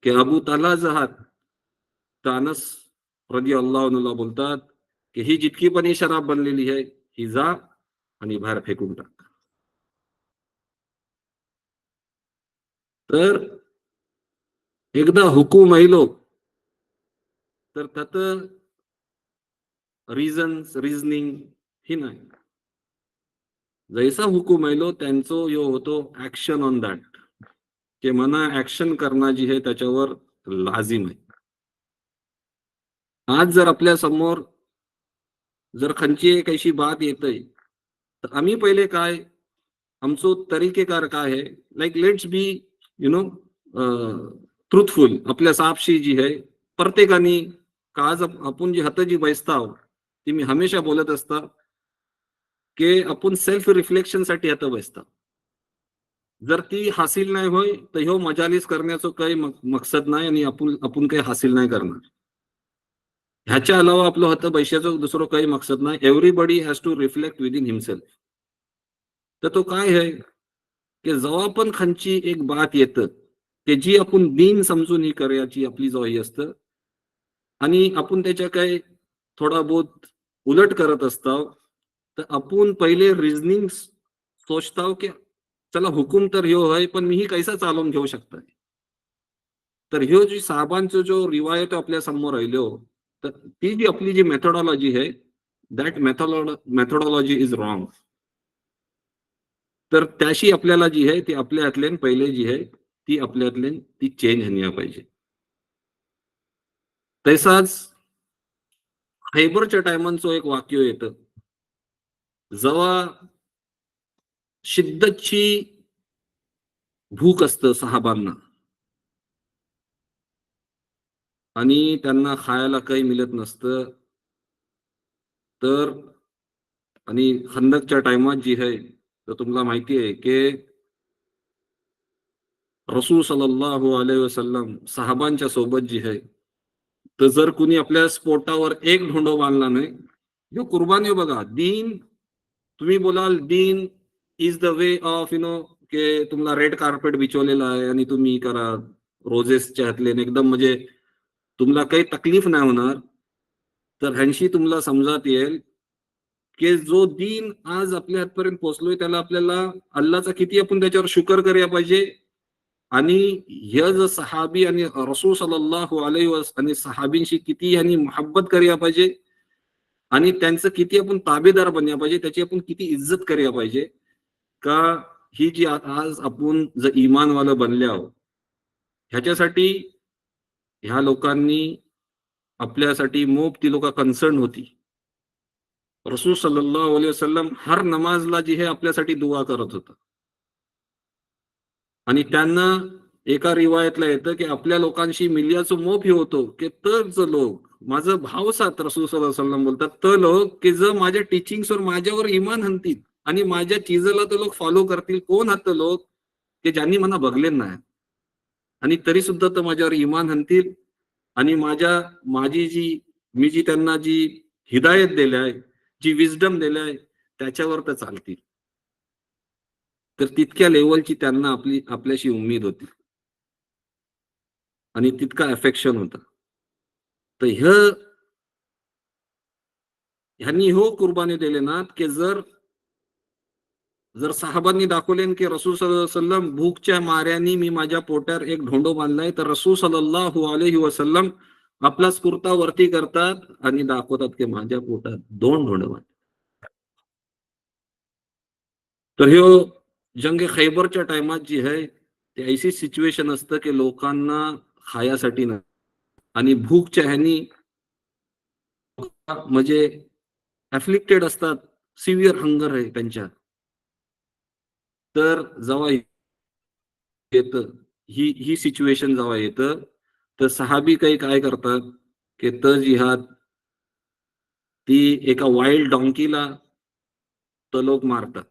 A: की अबू तला जहात तानस रदियल्लाहु अन्हुला बोलतात की ही जितकी पण ही शराब बनलेली आहे ही जा आणि बाहेर फेकून टाक. तर एकदा हुकूम आयलो तर त्यात रिझनिंग ही नाही. जैसा हुकूम आयलो त्यांचो यो होतो ऍक्शन ऑन दॅट, की मना ऍक्शन करणं जी आहे त्याच्यावर लाजिम आहे. आज जर आपल्या समोर जर खंयची एक अशी बात येतय तर आम्ही पहिले काय, आमचो तरीकेकार काय आहे, like let's be you know truthful आपल्या सापशी जी आहे. प्रत्येकाने का आज आपण जी हात जी बैसताव ती मी हमेशा बोलत असता की आपण सेल्फ रिफ्लेक्शन साठी हात बैसता. जर ती हासिल नाही होय तर ह्यो मजालीस करण्याचं काही मकसद नाही आणि आपण आपण काही हासिल नाही करणार. ह्याच्या अलावा आपलं होतं पैशाचं दुसरं काही मकसद नाही. Everybody has to reflect within himself. तर तो काय आहे की जेव्हा पण खंची एक बात येतं की जी आपण दीन समजून ही करायची आपली जवळ असतं आणि आपण त्याच्या काय थोडा बहुत उलट करत असतो, तर आपण पहिले रिझनिंग सोचताव की चला हुकूम तर ह्यो आहे पण मी ही कैसा चालवून घेऊ शकता. तर ह्यो जी साहेबांचं जो रिवायत आपल्या समोर राहिलो, तर ती जी आपली जी मेथोडॉलॉजी आहे दॅट मेथोडॉलॉजी इज रॉंग. तर त्याशी आपल्याला जी आहे ती आपल्यातल्या पहिले जी आहे ती आपल्यातल्या ती चेंज होण्या पाहिजे. तसाच खैबरच्या टायमांचं एक वाक्य येतं, जेव्हा शिद्दतची भूक असतं सहाबांना आणि त्यांना खायला काही मिळत नसतं, तर आणि खंदकच्या टायमात जी आहे तर तुम्हाला माहिती आहे की रसूल सल्लल्लाहु अलैहि वसल्लम साहबांच्या सोबत जी आहे, तर जर कुणी आपल्या स्पोटावर एक ढोंडो बांधला नाही, जो कुर्बानी बघा दीन. तुम्ही बोलाल दीन इज द वे ऑफ की तुम्हाला रेड कार्पेट बिछवलेला आहे आणि तुम्ही करा रोजेसच्या हातले एकदम म्हणजे तुम्हाला काही तकलीफ नाही होणार. तर ह्यांशी तुम्हाला समजात येईल की जो दीन आज आपल्या हातपर्यंत पोहोचलोय त्याला आपल्याला अल्लाचा किती आपण त्याच्यावर शुकर करायला पाहिजे. आणि हे जो सहाबी आणि रसूल सल्लल्लाहु अलैहि वसल्लम आणि सहाबींशी किती यांनी मोहब्बत करायला पाहिजे आणि त्यांचं किती आपण ताबेदार बनया पाहिजे, त्याची आपण किती इज्जत करायला पाहिजे. का ही जी आज आपण जर इमानवालं बनले आहोत ह्याच्यासाठी ह्या लोकांनी आपल्यासाठी मोप ती लोक कन्सर्न होती. रसूल सल्लल्लाहु अलैहि वसल्लम हर नमाजला जी हे आपल्यासाठी दुआ करत होता. आणि त्यांना एका रिवायतला येतं की आपल्या लोकांशी मिलियाचं मोप हे होतो की तरच लोक माझं भाव साथ रसूल सल्लल्लाहु अलैहि वसल्लम बोलतात त लोक की जर माझ्या टीचिंग्सवर माझ्यावर इमान आणतील आणि माझ्या चीजला तो लोक फॉलो करतील. कोण आहात ते लोक की ज्यांनी मला बघले नाही आणि तरी सुद्धा तर माझ्यावर इमान आणतील आणि माझी जी मी जी त्यांना जी हिदायत दिली आहे, जी विजडम दिली आहे, त्याच्यावर तर चालतील. तर तितक्या लेवलची त्यांना आपल्याशी उम्मीद होती आणि तितका अफेक्शन होतं. तर ह्यांनी हो कुर्बानी दिले ना की जर जर साहेबांनी दाखवले की रसूल सल्लल्लाहु अलैहि वसल्लम भूकच्या माऱ्यानी मी माझ्या पोटावर एक ढोंडो बांधलाय, तर रसूल सल्लल्लाहु अलैहि वसल्लम आपला स्कुर्ता वरती करतात आणि दाखवतात की माझ्या पोटात 2 ढोंडे बांधले. तर ह्यो जंग खैबरच्या टाइमात जी आहे ती अशी सिच्युएशन असतं की लोकांना खायासाठी नाही आणि भूकच्या ह्यानी म्हणजे अफ्लिक्टेड असतात, सिव्हिअर हंगर आहे त्यांच्या. तर जेव्हा येतं ही ही सिच्युएशन जेव्हा येतं, तर सहाबी काही काय करतात की जिहाद ती एका वाईल्ड डॉंकीला तो लोक मारतात.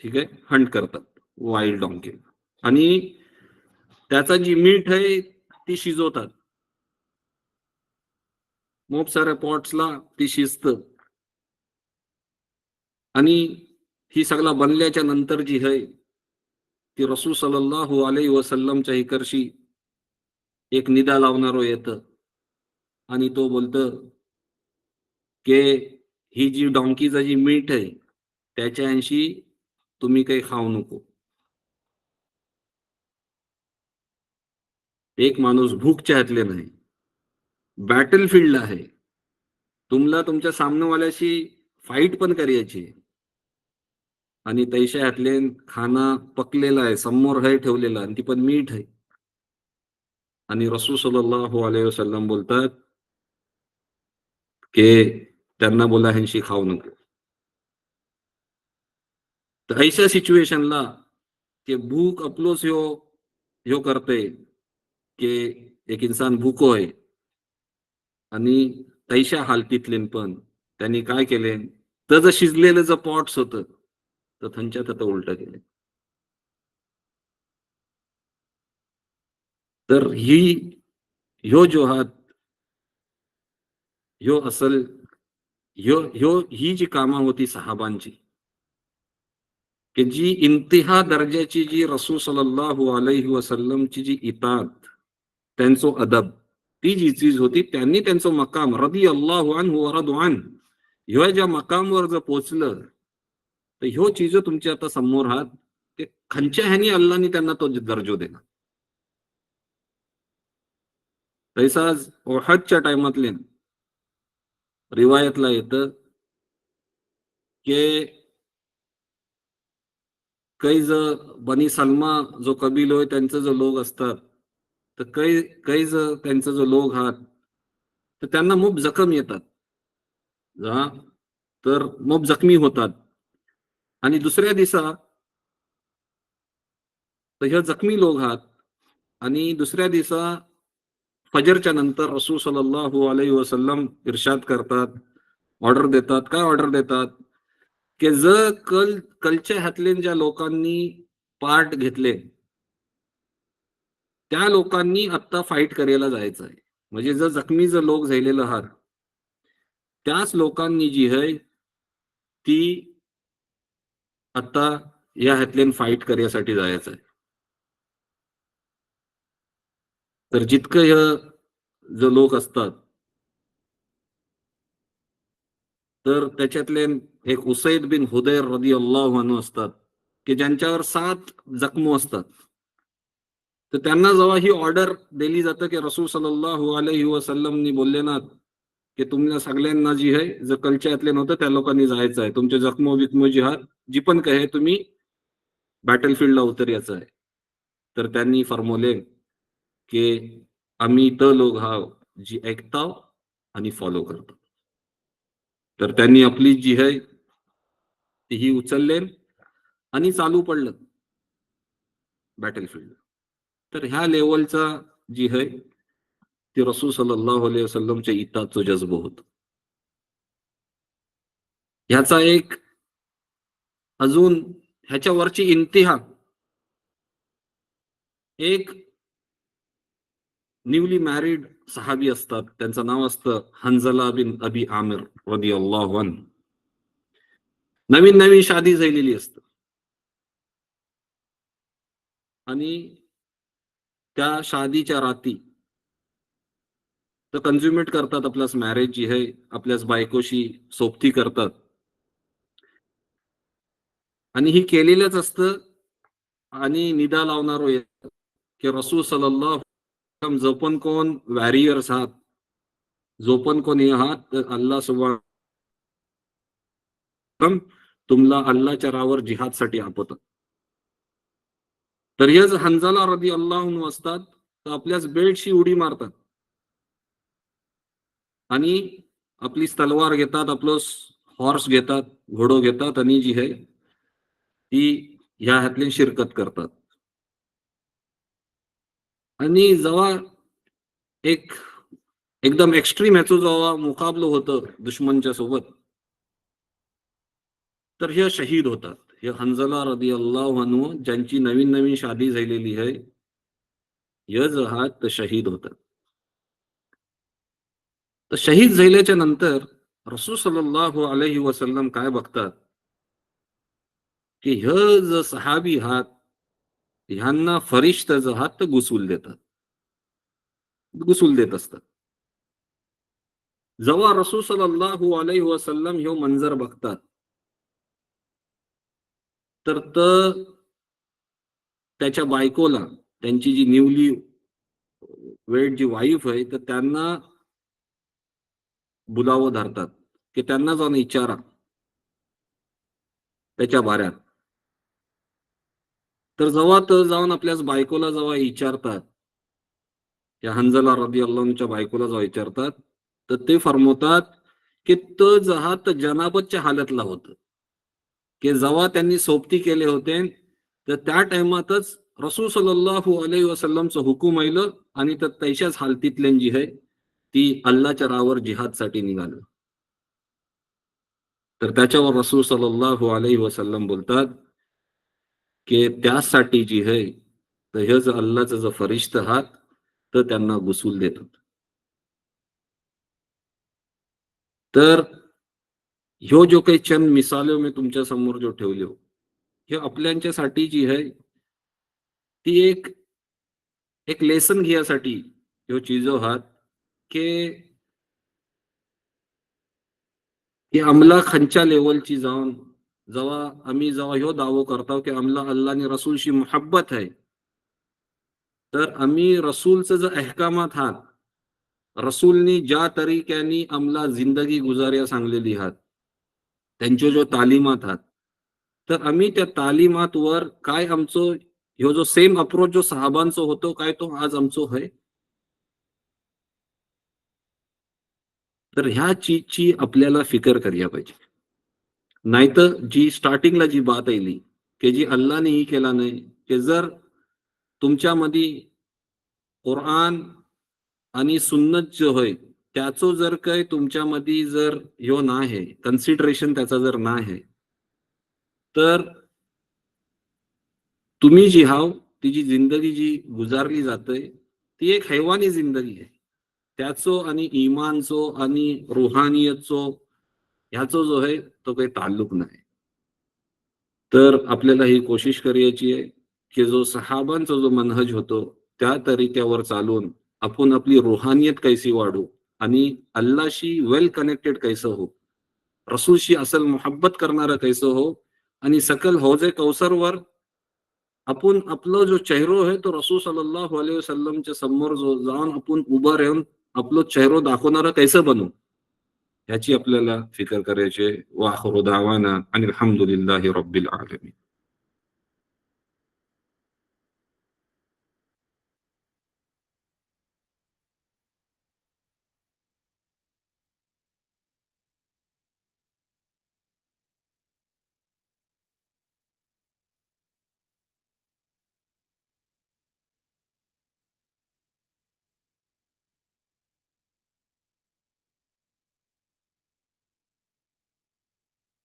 A: ठीक आहे, हंट करतात वाईल्ड डॉंकी आणि त्याचा जी मीठ आहे ती शिजवतात. खूप साऱ्या पॉट्सला ती शिजतं आणि ही सगळा बनल्याच्या नंतर जी आहे ती रसूल सल्लल्लाहु अलैहि वसल्लमच्या इकडशी एक निदा लावणारो येतं आणि तो बोलतं की ही जी डॉंकीचा जी मीठ आहे त्याच्याऐंशी तुम्ही काही खाऊ नको. एक माणूस भूक चाहतले नाही, बॅटल फील्डला आहे, तुम्हाला तुमच्या सामनेवाल्याशी फाईट पण करायची आहे आणि तैशा हातले खाना पकलेला आहे, समोर आहे ठेवलेला आणि ती पण मीठ आहे आणि रसूल सल्लल्लाहु अलैहि वसल्लम बोलतात की त्यांना बोला ह्यांशी खाऊ नको. तर ऐशा सिच्युएशनला की भूक अपलोस ह्यो ह्यो करते की एक इंसान भूको आहे आणि तैशा हालतीतले पण त्यांनी काय केले, तर जर शिजलेलं जर पॉट्स होतं तर थंच्यात आता उलट केले. तर ह्यो जो हात ह्यो असल ह्यो ह्यो ही जी कामं होती सहाबांची की जी इंतिहा दर्जाची जी रसूल सल्लल्लाहु अलैहि वसल्लमची जी इतात त्यांचं अदब ती जी चीज होती त्यांनी त्यांचं मकाम रदी अल्लाहु अन्हु व रदु अन ह्यो ज्या मकामवर जर पोहोचलं तर ह्यो चीज तुमच्या आता समोर आहात ते खंच्या ह्यानी अल्लाहनी त्यांना तो दर्जो दिला. तैसाच ओहदच्या टाइमातले रिवायतला येतं की काही जर बनी सलमा जो कबील होय त्यांचं जो लोक असतात तर काही काही जर त्यांचा जो लोक आहात तर त्यांना खूप जखम येतात. हा, तर मग जखमी होतात आणि दुसऱ्या दिवसा तर ह्या जखमी लोक आहात आणि दुसऱ्या दिवसा फजरच्या नंतर रसूल सल्लल्लाहु अलैहि वसल्लम इर्शाद करतात, ऑर्डर देतात. काय ऑर्डर देतात की जर कलच्या हातले ज्या लोकांनी पार्ट घेतले त्या लोकांनी आता फाईट करायला जायचं आहे. म्हणजे जर जखमी जर लोक झालेलं आहात त्याच लोकांनी जी आहे ती आता या हातल्यान फाईट करण्यासाठी जायचं आहे. तर जितकं जो लोक असतात तर त्याच्यातले एक उसैद बिन हुदैर रदियल्लाहु अन्हु असतात की ज्यांच्यावर 7 जखमो असतात. तर त्यांना जेव्हा ही ऑर्डर दिली जातं की रसूल सल्लल्लाहु अलैहि वसल्लमनी बोलले ना की तुम्हाला सगळ्यांना जी आहे जर कल्चयातले नव्हतं त्या लोकांनी जायचं आहे, तुमचे जखमो बिकमो जी आहात जी पण काय आहे तुम्ही बॅटल फील्डला उतरायचं आहे. तर त्यांनी फरमवले की आम्ही तर लोक हाव जी ऐकताव आणि फॉलो करतो. तर त्यांनी आपली जी आहे तीही उचलले आणि चालू पडलं बॅटल फील्ड. तर ह्या लेवलचा जी आहे ते रसूल सल्लल्लाहु अलैहि वसल्लमच्या इतातचं जज्ब होतं. ह्याचा एक अजून ह्याच्यावरची इंतिहा एक न्यूली मॅरिड सहाबी असतात. त्यांचं नाव असतं हंझला बिन अबी आमिर रदियल्लाहु अन्हु. नवीन नवीन शादी झालेली असते आणि त्या शादीच्या राती तर कन्झ्युमेट करतात आपल्यास मॅरेज जी आहे आपल्याच बायकोशी सोबती करतात आणि ही केलेलंच असतं आणि निदा लावणारो येतं की रसूल सल्लल्लाहु अलैहि वसल्लम जो पण कोण वॅरियर्स आहात, जो पण कोणी आहात तर अल्लाह सुब्हानहू तुम्हाला अल्लाहच्या राहावर जिहादसाठी आपवतात. तर हेच हंझला रदियल्लाहु अन्हु असतात तर आपल्याच बेल्टशी उडी मारतात आणि आपली तलवार घेतात, आपलं हॉर्स घेतात, घोडो घेतात आणि जी आहे ती ह्या ह्यातली शिरकत करतात. आणि जेव्हा एक एकदम एक्स्ट्रीम ह्याचं जेव्हा मुकाबलं होतं दुश्मनच्या सोबत तर हे शहीद होतात. हे हंझला रदियल्लाहु अन्हु ज्यांची नवीन नवीन शादी झालेली आहे, हे जहात तर शहीद होतात. तर शहीद झाल्याच्या नंतर रसूल सल्लल्लाहु अलैहि वसल्लम काय बघतात की हे जे सहाबी आहात ह्यांना फरिश्ते हात गुसूल देतात, गुसूल देत असतात. जेव्हा रसूल सल्लल्लाहु अलैहि वसल्लम ह्यो मंजर बघतात तर त्याच्या बायकोला त्यांची जी न्यूली वेड जी वाईफ आहे तर त्यांना बुलावं धरतात की त्यांना जाऊन विचारा त्याच्या बाऱ्यात. तर जेव्हा जाऊन आपल्याच बायकोला जेव्हा विचारतात त्या हंझला रदियल्लाहु अन्हुच्या बायकोला जेव्हा विचारतात तर ते फरमवतात की तो जहात जनाबतच्या हालतला होतं की जेव्हा त्यांनी सोबती केले होते तर त्या टाइमातच रसूल सल्लल्लाहु अलैहि वसल्लमचं हुकूम आलं आणि तर तैशाच हालतीतल्या जी आहे ती अल्लाहच्या राहावर जिहादसाठी निघालं. तर त्याच्यावर रसूल सल्लल्लाहु अलैहि वसल्लम बोलतात की त्यासाठी जी आहे तर हे जर अल्लाहचं जर फरिश्ता आहात तर त्यांना गुसूल देतात. तर ह्यो जो काही चंद मिसालो मी तुमच्या समोर जो ठेवलो हे आपल्याच्यासाठी जी आहे ती एक लेसन घ्यासाठी ह्यो चीजो आहात की की आमला खंच्या लेवलची जाऊन जेव्हा आम्ही जेव्हा ह्यो दावो करतो की आमला अल्लाह आणि रसूलशी मोहब्बत आहे तर आम्ही रसूलचं जे अहकामात आहात रसूलनी ज्या तरीक्यानी आमला जिंदगी गुजार्या सांगलेली आहात त्यांच्या जो तालीमात आहात तर आम्ही त्या तालीमातवर काय आमचो ह्यो जो सेम अप्रोच जो साहाबांचो होतो काय तो आज आमचो आहे. तर ह्या चीजची आपल्याला फिकर करायला पाहिजे. नाहीतर जी स्टार्टिंगला जी बात आली की जी अल्लाहनेही केला नाही की जर तुमच्यामध्ये कुराण आणि सुन्नत जो होय त्याचो जर काही तुमच्यामध्ये जर ह्यो नाही कन्सिडरेशन त्याचा जर नाही तर तुम्ही जी हाव ती जी जिंदगी जी गुजारली जाते ती एक हैवानी जिंदगी आहे. त्याचो आणि इमानचो आणि रुहानियतचो ह्याचो जो आहे तो काही ताल्लुक नाही. तर आपल्याला ही कोशिश करायची आहे की जो सहाबांचा जो मनहज होतो त्या तरीक्यावर चालून आपण आपली रुहानियत कैसी वाढू आणि अल्लाशी वेल कनेक्टेड कैसं हो, रसूलशी असल मोहब्बत करणारा कैसं हो आणि सकल हौजे कौसरवर आपण आपला जो चेहरो आहे तो रसूल सल्लल्लाहु अलैहि वसल्लमच्या समोर जो जाऊन आपण उभा राहून आपलं चेहरो दाखवणारा कैसं बनू ह्याची आपल्याला फिकर करायची आहे. वा आखिरू दावाना अनिल हम्दुलिल्लाहि रब्बिल आलमीन.